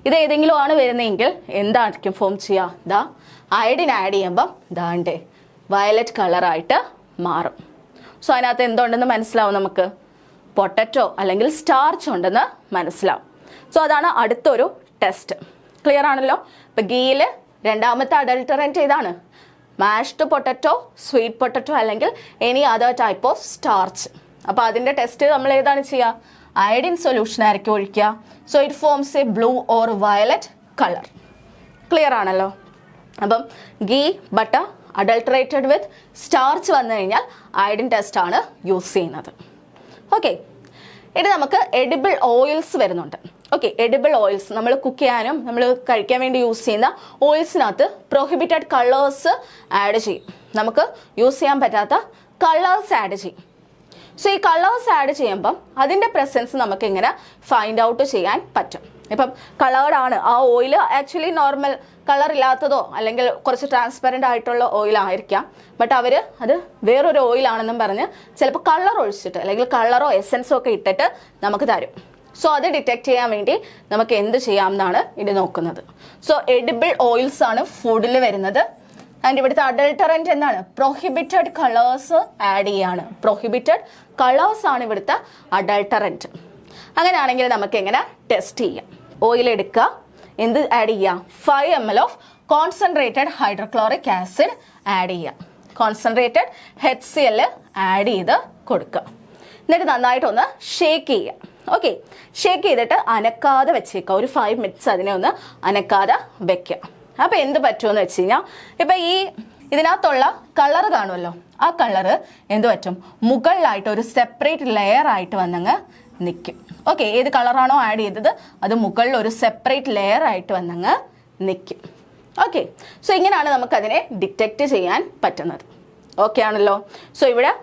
ഇത് ഏതെങ്കിലും ആണ് വരുന്നതെങ്കിൽ എന്തായിരിക്കും ഫോം ചെയ്യുക? ദാ അയഡിൻ ആഡ് ചെയ്യുമ്പം ദാണ്ടേ വയലറ്റ് കളറായിട്ട് മാറും. സോ അതിനകത്ത് എന്തുണ്ടെന്ന് മനസ്സിലാവും നമുക്ക്? പൊട്ടറ്റോ അല്ലെങ്കിൽ സ്റ്റാർച്ച് ഉണ്ടെന്ന് മനസ്സിലാവും. സോ അതാണ് അടുത്തൊരു ടെസ്റ്റ്. ക്ലിയർ ആണല്ലോ? ഇപ്പം ഗീയിൽ രണ്ടാമത്തെ അഡൾട്ടറൻറ്റ് ഏതാണ്? മാഷ്ഡ് പൊട്ടറ്റോ, സ്വീറ്റ് പൊട്ടറ്റോ അല്ലെങ്കിൽ any other type of starch. അപ്പോൾ അതിൻ്റെ ടെസ്റ്റ് നമ്മൾ ഏതാണ് ചെയ്യുക? അയഡിൻ സൊല്യൂഷൻ ആയിരിക്കും ഒഴിക്കുക. So it forms a blue or violet colour. Clear ആണല്ലോ? അപ്പം ഗീ ബട്ടർ അഡൾട്ടറേറ്റഡ് വിത്ത് സ്റ്റാർച്ച് വന്നു കഴിഞ്ഞാൽ അയഡിൻ ടെസ്റ്റ് ആണ് യൂസ് ചെയ്യുന്നത്. ഓക്കെ, ഇനി നമുക്ക് എഡിബിൾ ഓയിൽസ് വരുന്നുണ്ട്. ഓക്കെ, എഡിബിൾ ഓയിൽസ് നമ്മൾ കുക്ക് ചെയ്യാനും നമ്മൾ കഴിക്കാൻ വേണ്ടി യൂസ് ചെയ്യുന്ന ഓയിൽസിനകത്ത് പ്രൊഹിബിറ്റഡ് കളേഴ്സ് ആഡ് ചെയ്യും. നമുക്ക് യൂസ് ചെയ്യാൻ പറ്റാത്ത കളേഴ്സ് ആഡ് ചെയ്യും. സോ ഈ കളേഴ്സ് ആഡ് ചെയ്യുമ്പം അതിൻ്റെ പ്രസൻസ് നമുക്ക് ഇങ്ങനെ ഫൈൻഡ് ഔട്ട് ചെയ്യാൻ പറ്റും. ഇപ്പം കളേർഡ് ആണ് ആ ഓയിൽ, ആക്ച്വലി നോർമൽ കളർ ഇല്ലാത്തതോ അല്ലെങ്കിൽ കുറച്ച് ട്രാൻസ്പെറൻ്റ് ആയിട്ടുള്ള ഓയിലായിരിക്കാം. ബട്ട് അവർ അത് വേറൊരു ഓയിലാണെന്നും പറഞ്ഞ് ചിലപ്പോൾ കളർ ഒഴിച്ചിട്ട് അല്ലെങ്കിൽ കളറോ എസൻസോ ഒക്കെ ഇട്ടിട്ട് നമുക്ക് തരും. സോ അത് ഡിറ്റക്ട് ചെയ്യാൻ വേണ്ടി നമുക്ക് എന്ത് ചെയ്യാം എന്നാണ് ഇത് നോക്കുന്നത്. സോ എഡിബിൾ ഓയിൽസ് ആണ് ഫുഡിൽ വരുന്നത്. ആൻഡ് ഇവിടുത്തെ അഡൾട്ടറൻറ്റ് എന്താണ്? പ്രൊഹിബിറ്റഡ് കളേഴ്സ് ആഡ് ചെയ്യാണ്. പ്രൊഹിബിറ്റഡ് കളേഴ്സ് ആണ് ഇവിടുത്തെ അഡൾട്ടറൻറ്റ്. അങ്ങനെയാണെങ്കിൽ നമുക്ക് എങ്ങനെ ടെസ്റ്റ് ചെയ്യാം? ഓയിൽ എടുക്കുക, എന്ത് ആഡ് ചെയ്യുക? 5 ml of concentrated hydrochloric acid add ചെയ്യുക. കോൺസെൻട്രേറ്റഡ് HCl ആഡ് ചെയ്ത് കൊടുക്കുക. എന്നിട്ട് നന്നായിട്ടൊന്ന് ഷേക്ക് ചെയ്യുക. ഓക്കെ, ഷേക്ക് ചെയ്തിട്ട് അനക്കാതെ വെച്ചേക്കുക. ഒരു 5 minutes അതിനെ ഒന്ന് അനക്കാതെ വെക്കുക. അപ്പോൾ എന്ത് പറ്റുമെന്ന് വെച്ച് കഴിഞ്ഞാൽ ഇപ്പം ഇതിനകത്തുള്ള കളർ കാണുമല്ലോ, ആ കളറ് എന്ത് പറ്റും? മുകളിലായിട്ട് ഒരു സെപ്പറേറ്റ് ലെയർ ആയിട്ട് വന്നങ്ങ് നിൽക്കും. ഓക്കെ, ഏത് കളറാണോ ആഡ് ചെയ്തത് അത് മുകളിൽ ഒരു സെപ്പറേറ്റ് ലെയർ ആയിട്ട് വന്നങ്ങ് നിൽക്കും. ഓക്കെ, സോ ഇങ്ങനെയാണ് നമുക്കതിനെ ഡിറ്റക്റ്റ് ചെയ്യാൻ പറ്റുന്നത്. ഓക്കെ ആണല്ലോ? സോ ഇവിടെ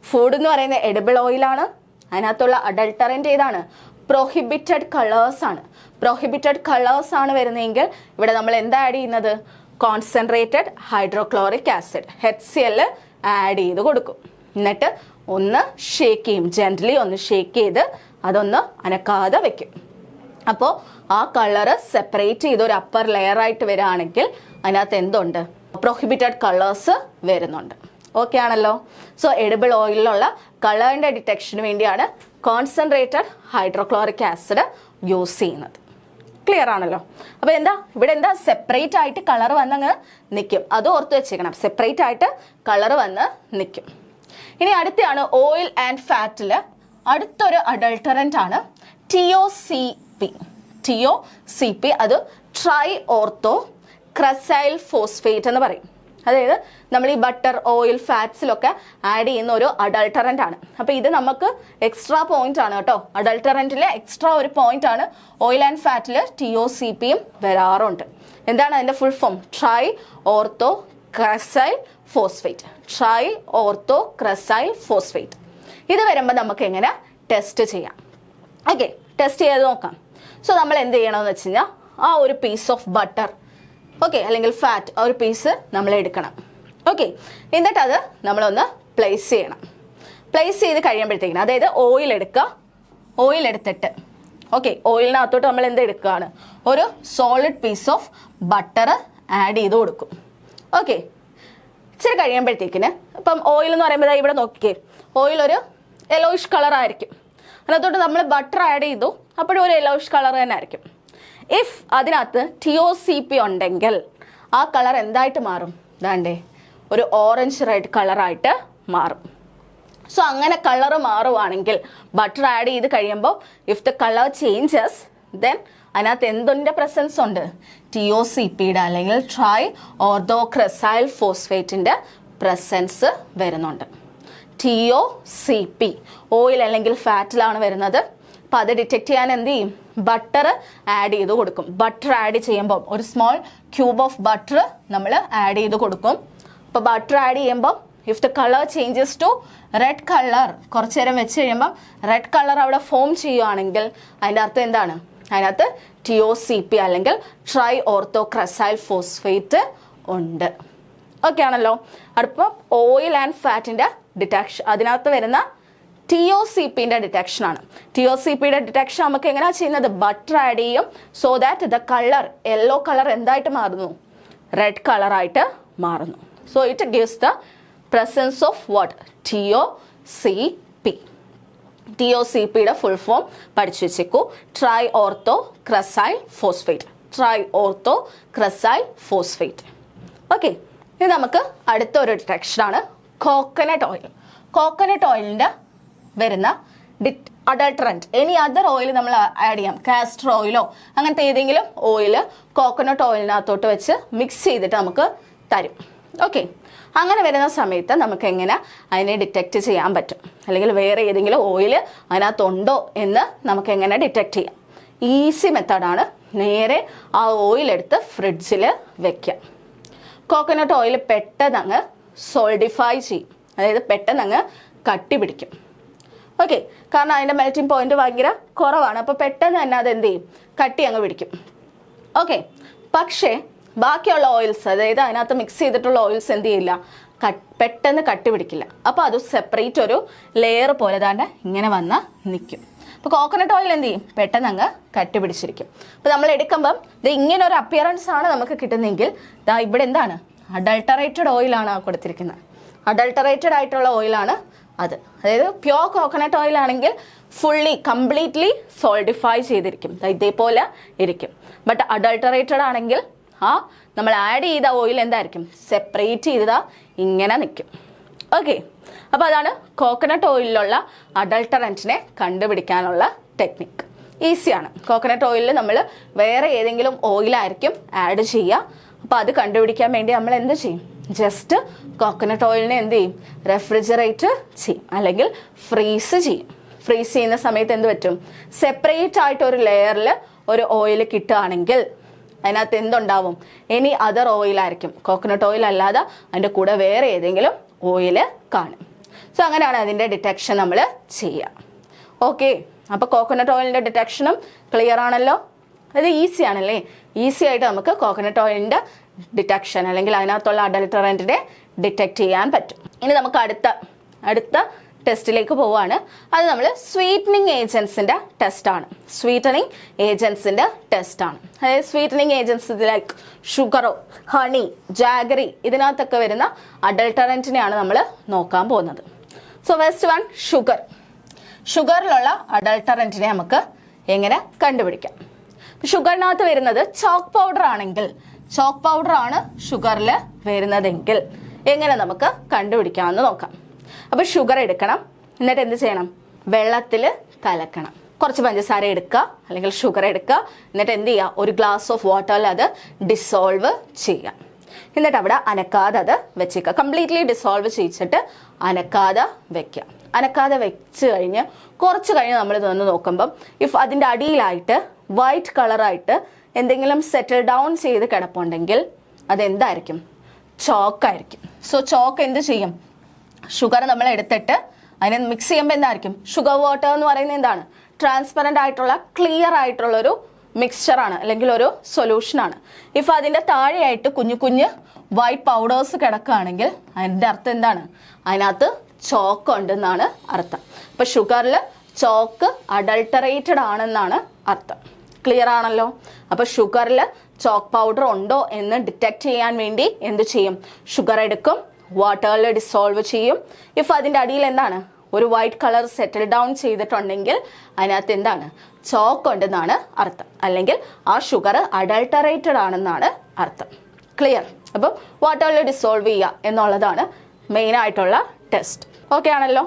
ഫുഡ് എന്ന് പറയുന്ന എഡിബിൾ ഓയിലാണ്. അതിനകത്തുള്ള അഡൾട്ടറൻറ്റ് ഏതാണ്? പ്രൊഹിബിറ്റഡ് കളേഴ്സ് ആണ്. പ്രൊഹിബിറ്റഡ് കളേഴ്സ് ആണ് വരുന്നതെങ്കിൽ ഇവിടെ നമ്മൾ എന്താ ആഡ് ചെയ്യുന്നത്? Concentrated hydrochloric acid HCl add ചെയ്ത് കൊടുക്കും. എന്നിട്ട് ഒന്ന് ഷേക്ക് ചെയ്യും, ജെന്റലി ഒന്ന് ഷേക്ക് ചെയ്ത് അതൊന്ന് അനക്കാതെ വെക്കും. അപ്പോൾ ആ കളറ് സെപ്പറേറ്റ് ചെയ്ത് ഒരു അപ്പർ ലെയർ ആയിട്ട് വരികയാണെങ്കിൽ അതിനകത്ത് എന്തുണ്ട്? പ്രൊഹിബിറ്റഡ് കളേഴ്സ് വരുന്നുണ്ട്. ഓക്കെ ആണല്ലോ? സോ എഡിബിൾ ഓയിലിലുള്ള കളറിൻ്റെ ഡിറ്റക്ഷന് വേണ്ടിയാണ് കോൺസെൻട്രേറ്റഡ് ഹൈഡ്രോക്ലോറിക് ആസിഡ് യൂസ് ചെയ്യുന്നത്. ക്ലിയർ ആണല്ലോ? അപ്പോൾ ഇവിടെ എന്താ സെപ്പറേറ്റ് ആയിട്ട് കളർ വന്നങ്ങ് നിൽക്കും. അത് ഓർത്ത് വെച്ചേക്കണം, സെപ്പറേറ്റ് ആയിട്ട് കളർ വന്ന് നിൽക്കും. ഇനി അടുത്താണ് ഓയിൽ ആൻഡ് ഫാറ്റിൽ അടുത്തൊരു അഡൾട്ടറൻ്റ് ആണ് TOCP. TOCP അത് ട്രൈ ഓർത്തോ ക്രസൈൽ ഫോസ്ഫേറ്റ് എന്ന് പറയും. അതായത് നമ്മൾ ഈ ബട്ടർ, ഓയിൽ, ഫാറ്റ്സിലൊക്കെ ആഡ് ചെയ്യുന്ന ഒരു അഡൾട്ടറൻ്റ് ആണ്. അപ്പോൾ ഇത് നമുക്ക് എക്സ്ട്രാ പോയിന്റ് ആണ് കേട്ടോ. അഡൾട്ടറൻറ്റിലെ എക്സ്ട്രാ ഒരു പോയിന്റ് ആണ്. ഓയിൽ ആൻഡ് ഫാറ്റിൽ TOCPയും വരാറുണ്ട്. എന്താണ് അതിൻ്റെ full form? Tri ortho cresyl phosphate. Tri ortho cresyl phosphate. ഇത് വരുമ്പോൾ നമുക്ക് എങ്ങനെ ടെസ്റ്റ് ചെയ്യാം? ഓക്കെ, ടെസ്റ്റ് ചെയ്ത് നോക്കാം. സോ നമ്മൾ എന്ത് ചെയ്യണമെന്ന് വെച്ച് കഴിഞ്ഞാൽ ആ ഒരു പീസ് ഓഫ് ബട്ടർ, ഓക്കെ, അല്ലെങ്കിൽ ഫാറ്റ്, ആ ഒരു പീസ് നമ്മൾ എടുക്കണം. ഓക്കെ, എന്നിട്ട് അത് നമ്മളൊന്ന് പ്ലേസ് ചെയ്യണം. പ്ലേസ് ചെയ്ത് കഴിയുമ്പോഴത്തേക്കിനും, അതായത് ഓയിൽ എടുക്കുക. ഓയിൽ എടുത്തിട്ട് ഓക്കെ, ഓയിലിനകത്തോട്ട് നമ്മൾ എന്ത് എടുക്കുകയാണ്? ഒരു solid piece of butter add ചെയ്ത് കൊടുക്കും. ഓക്കെ, ഇച്ചിരി കഴിയുമ്പോഴത്തേക്കിന് ഇപ്പം ഓയിൽ എന്ന് പറയുമ്പോൾ ഇവിടെ നോക്കിക്കേ, ഓയിൽ ഒരു യെല്ലോയിഷ് കളർ ആയിരിക്കും. അതിനകത്തോട്ട് നമ്മൾ ബട്ടർ ആഡ് ചെയ്തു, അപ്പോഴും ഒരു യെല്ലോയിഷ് കളർ തന്നെ ആയിരിക്കും. ഇഫ് അതിനകത്ത് TOCP ഉണ്ടെങ്കിൽ ആ കളർ എന്തായിട്ട് മാറും? ദാണ്ടേ ഒരു ഓറഞ്ച് റെഡ് കളറായിട്ട് മാറും. സോ അങ്ങനെ കളർ മാറുവാണെങ്കിൽ ബട്ടർ ആഡ് ചെയ്ത് കഴിയുമ്പോൾ if the colour changes then അതിനകത്ത് എന്തിൻ്റെ പ്രസൻസ് ഉണ്ട്? TOCPയുടെ അല്ലെങ്കിൽ ട്രൈ ഓർത്തോക്രസൈൽ ഫോസ്ഫേറ്റിൻ്റെ പ്രസൻസ് വരുന്നുണ്ട്. TOCP ഓയിൽ അല്ലെങ്കിൽ ഫാറ്റിലാണ് വരുന്നത്. അപ്പോൾ അത് ഡിറ്റക്ട് ചെയ്യാൻ എന്ത് ചെയ്യും? ബട്ടർ ആഡ് ചെയ്ത് കൊടുക്കും. ബട്ടർ ആഡ് ചെയ്യുമ്പോൾ ഒരു സ്മോൾ ക്യൂബ് ഓഫ് ബട്ടർ നമ്മൾ ആഡ് ചെയ്ത് കൊടുക്കും. അപ്പോൾ ബട്ടർ ആഡ് ചെയ്യുമ്പോൾ if the colour changes to red colour, കുറച്ച് നേരം വെച്ച് കഴിയുമ്പോൾ റെഡ് കളർ അവിടെ ഫോം ചെയ്യുകയാണെങ്കിൽ അതിൻ്റെ അർത്ഥം എന്താണ്? അതിനകത്ത് TOCP അല്ലെങ്കിൽ ട്രൈ ഓർത്തോക്രസൈൽ ഫോസ്ഫേറ്റ് ഉണ്ട്. ഓക്കെ ആണല്ലോ. അടുപ്പം ഓയിൽ ആൻഡ് ഫാറ്റിൻ്റെ ഡിറ്റക്ഷൻ, അതിനകത്ത് വരുന്ന TOCPൻ്റെ ഡിറ്റക്ഷൻ ആണ്. TOCPയുടെ ഡിറ്റക്ഷൻ നമുക്ക് എങ്ങനെയാണ് ചെയ്യുന്നത്? ബട്ടർ ആഡ് ചെയ്യും. So that the colour, yellow colour എന്തായിട്ട് മാറുന്നു? റെഡ് കളറായിട്ട് മാറുന്നു. So it gives the presence of what? TOCP. TOCPയുടെ ഫുൾ ഫോം പഠിച്ചു വെച്ചേക്കൂ. Tri ortho cresyl phosphate. Tri ortho cresyl phosphate. Okay, ഇത് നമുക്ക് അടുത്തൊരു ഡിറ്റക്ഷനാണ് കോക്കനട്ട് ഓയിൽ. കോക്കനട്ട് ഓയിലിൻ്റെ വരുന്ന അഡൾട്ടറൻറ്റ്, എനി അതർ ഓയിൽ നമ്മൾ ആഡ് ചെയ്യാം. കാസ്റ്റർ ഓയിലോ അങ്ങനത്തെ ഏതെങ്കിലും ഓയിൽ കോക്കനട്ട് ഓയിലിനകത്തോട്ട് വെച്ച് മിക്സ് ചെയ്തിട്ട് നമുക്ക് തരും. ഓക്കെ, അങ്ങനെ വരുന്ന സമയത്ത് നമുക്ക് എങ്ങനെ അതിനെ ഡിറ്റക്റ്റ് ചെയ്യാൻ പറ്റും, അല്ലെങ്കിൽ വേറെ ഏതെങ്കിലും ഓയിൽ അതിനകത്തുണ്ടോ എന്ന് നമുക്ക് എങ്ങനെ ഡിറ്റക്റ്റ് ചെയ്യാം? ഈസി മെത്തേഡാണ്. നേരെ ആ ഓയിലെടുത്ത് ഫ്രിഡ്ജിൽ വെക്കാം. കോക്കനട്ട് ഓയിൽ പെട്ടെന്ന് അങ്ങ് സോൾഡിഫൈ ചെയ്യും, അതായത് പെട്ടെന്ന് അങ്ങ് കട്ടി പിടിക്കും. ഓക്കെ, കാരണം അതിൻ്റെ മെൽറ്റിംഗ് പോയിന്റ് ഭയങ്കര കുറവാണ്. അപ്പോൾ പെട്ടെന്ന് തന്നെ അത് എന്ത് ചെയ്യും? കട്ടി അങ്ങ് പിടിക്കും. ഓക്കെ, പക്ഷേ ബാക്കിയുള്ള ഓയിൽസ്, അതായത് അതിനകത്ത് മിക്സ് ചെയ്തിട്ടുള്ള ഓയിൽസ് എന്ത് ചെയ്യില്ല? പെട്ടെന്ന് കട്ടി പിടിക്കില്ല. അപ്പോൾ അത് സെപ്പറേറ്റ് ഒരു ലെയർ പോലെ തന്നെ ഇങ്ങനെ വന്ന് നിൽക്കും. അപ്പോൾ കോക്കനട്ട് ഓയിൽ എന്ത് ചെയ്യും? പെട്ടെന്ന് അങ്ങ് കട്ടി പിടിച്ചിരിക്കും. അപ്പോൾ നമ്മൾ എടുക്കുമ്പം ഇത് ഇങ്ങനെ ഒരു അപ്പിയറൻസ് ആണ് നമുക്ക് കിട്ടുന്നതെങ്കിൽ ദാ ഇവിടെ എന്താണ്? അഡൾട്ടറേറ്റഡ് ഓയിലാണ് കൊടുത്തിരിക്കുന്നത്. അഡൾട്ടറേറ്റഡ് ആയിട്ടുള്ള ഓയിലാണ് അത്. അതായത് പ്യോർ കോക്കനട്ട് ഓയിൽ ആണെങ്കിൽ ഫുള്ളി കംപ്ലീറ്റ്ലി സോൾഡിഫൈ ചെയ്തിരിക്കും, ഇതേപോലെ ഇരിക്കും. ബട്ട് അഡൾട്ടറേറ്റഡ് ആണെങ്കിൽ നമ്മൾ ആഡ് ചെയ്ത ഓയിൽ എന്തായിരിക്കും? സെപ്പറേറ്റ് ചെയ്താ ഇങ്ങനെ നിൽക്കും. ഓക്കെ, അപ്പോൾ അതാണ് കോക്കനട്ട് ഓയിലിലുള്ള അഡൾട്ടറൻറ്റിനെ കണ്ടുപിടിക്കാനുള്ള ടെക്നിക്ക്. ഈസിയാണ്. കോക്കനട്ട് ഓയിലിൽ നമ്മൾ വേറെ ഏതെങ്കിലും ഓയിലായിരിക്കും ആഡ് ചെയ്യുക. അപ്പോൾ അത് കണ്ടുപിടിക്കാൻ വേണ്ടി നമ്മൾ എന്ത് ചെയ്യും? ജസ്റ്റ് കോക്കനട്ട് ഓയിലിനെ എന്ത് ചെയ്യും? റെഫ്രിജറേറ്റ് ചെയ്യും, അല്ലെങ്കിൽ ഫ്രീസ് ചെയ്യും. ഫ്രീസ് ചെയ്യുന്ന സമയത്ത് എന്ത് പറ്റും? സെപ്പറേറ്റ് ആയിട്ട് ഒരു ലെയറിൽ ഒരു ഓയിൽ കിട്ടുകയാണെങ്കിൽ അതിനകത്ത് എന്തുണ്ടാവും? എനി അതർ ഓയിലായിരിക്കും, കോക്കനട്ട് ഓയിൽ അല്ലാതെ അതിൻ്റെ കൂടെ വേറെ ഏതെങ്കിലും ഓയിൽ കാണും. സോ അങ്ങനെയാണ് അതിൻ്റെ ഡിറ്റക്ഷൻ നമ്മൾ ചെയ്യുക. ഓക്കെ, അപ്പോൾ കോക്കനട്ട് ഓയിലിൻ്റെ ഡിറ്റക്ഷനും ക്ലിയർ ആണല്ലോ. അത് ഈസി ആണല്ലേ? ഈസി ആയിട്ട് നമുക്ക് കോക്കനട്ട് ഓയിലിൻ്റെ ഡിറ്റക്ഷൻ അല്ലെങ്കിൽ അതിനകത്തുള്ള അഡൾട്ടറൻറ്റിനെ ഡിറ്റക്റ്റ് ചെയ്യാൻ പറ്റും. ഇനി നമുക്ക് അടുത്ത ടെസ്റ്റിലേക്ക് പോവുകയാണ്. അത് നമ്മൾ സ്വീറ്റനിങ് ഏജൻസിൻ്റെ ടെസ്റ്റാണ്. സ്വീറ്റനിങ് ഏജൻസിൻ്റെ ടെസ്റ്റാണ്. അതായത് സ്വീറ്റനിങ് ഏജൻസ് ലൈക്ക് ഷുഗറോ ഹണി ജാഗറി ഇതിനകത്തൊക്കെ വരുന്ന അഡൾട്ടറൻറ്റിനെയാണ് നമ്മൾ നോക്കാൻ പോകുന്നത്. So first one sugar. ഷുഗറിലുള്ള അഡൾട്ടറൻറ്റിനെ നമുക്ക് എങ്ങനെ കണ്ടുപിടിക്കാം? ഷുഗറിനകത്ത് വരുന്നത് ചോക്ക് പൗഡർ ആണെങ്കിൽ, ചോക്ക് പൗഡർ ആണ് ഷുഗറിൽ വരുന്നതെങ്കിൽ എങ്ങനെ നമുക്ക് കണ്ടുപിടിക്കാമെന്ന് നോക്കാം. അപ്പോൾ ഷുഗർ എടുക്കണം, എന്നിട്ട് എന്ത് ചെയ്യണം? വെള്ളത്തിൽ കലക്കണം. കുറച്ച് പഞ്ചസാര എടുക്കുക അല്ലെങ്കിൽ ഷുഗർ എടുക്കുക, എന്നിട്ട് എന്ത് ചെയ്യുക? ഒരു ഗ്ലാസ് ഓഫ് വാട്ടറിൽ അത് ഡിസോൾവ് ചെയ്യുക. എന്നിട്ട് അവിടെ അനക്കാതെ അത് വെച്ചേക്കുക. കംപ്ലീറ്റ്ലി ഡിസോൾവ് ചെയ്യിച്ചിട്ട് അനക്കാതെ വെക്കുക. അനക്കാതെ വെച്ച് കഴിഞ്ഞ് കുറച്ച് കഴിഞ്ഞ് നമ്മൾ ഇതൊന്ന് നോക്കുമ്പം ഇഫ് അതിൻ്റെ അടിയിലായിട്ട് വൈറ്റ് കളറായിട്ട് എന്തെങ്കിലും സെറ്റിൽ ഡൗൺ ചെയ്ത് കിടപ്പുണ്ടെങ്കിൽ അതെന്തായിരിക്കും? ചോക്കായിരിക്കും. സോ ചോക്ക് എന്ത് ചെയ്യും? ഷുഗർ നമ്മൾ എടുത്തിട്ട് അതിനെ മിക്സ് ചെയ്യുമ്പോൾ എന്തായിരിക്കും? ഷുഗർ വാട്ടർ എന്ന് പറയുന്നത് എന്താണ്? ട്രാൻസ്പെറൻ്റ് ആയിട്ടുള്ള ക്ലിയർ ആയിട്ടുള്ളൊരു മിക്സ്ചറാണ് അല്ലെങ്കിൽ ഒരു സൊല്യൂഷനാണ്. ഇഫ് അതിൻ്റെ താഴെയായിട്ട് കുഞ്ഞു കുഞ്ഞ് വൈറ്റ് പൗഡേഴ്സ് കിടക്കുകയാണെങ്കിൽ അതിൻ്റെ അർത്ഥം എന്താണ്? അതിനകത്ത് ചോക്ക് ഉണ്ടെന്നാണ് അർത്ഥം. അപ്പോൾ ഷുഗറിൽ ചോക്ക് അഡൾട്ടറേറ്റഡ് ആണെന്നാണ് അർത്ഥം. ക്ലിയർ ആണല്ലോ? അപ്പോൾ ഷുഗറിൽ ചോക്ക് പൗഡർ ഉണ്ടോ എന്ന് ഡിറ്റക്റ്റ് ചെയ്യാൻ വേണ്ടി എന്ത് ചെയ്യും? ഷുഗർ എടുക്കും, വാട്ടറിൽ ഡിസോൾവ് ചെയ്യും. ഇഫ് അതിൻ്റെ അടിയിൽ എന്താണ്? ഒരു വൈറ്റ് കളർ സെറ്റിൽ ഡൗൺ ചെയ്തിട്ടുണ്ടെങ്കിൽ അതിനകത്ത് എന്താണ്? ചോക്ക് ഉണ്ടെന്നാണ് അർത്ഥം, അല്ലെങ്കിൽ ആ ഷുഗർ അഡൾട്ടറേറ്റഡ് ആണെന്നാണ് അർത്ഥം. ക്ലിയർ? അപ്പം വാട്ടറിൽ ഡിസോൾവ് ചെയ്യുക എന്നുള്ളതാണ് മെയിൻ ആയിട്ടുള്ള ടെസ്റ്റ്. ഓക്കെ ആണല്ലോ?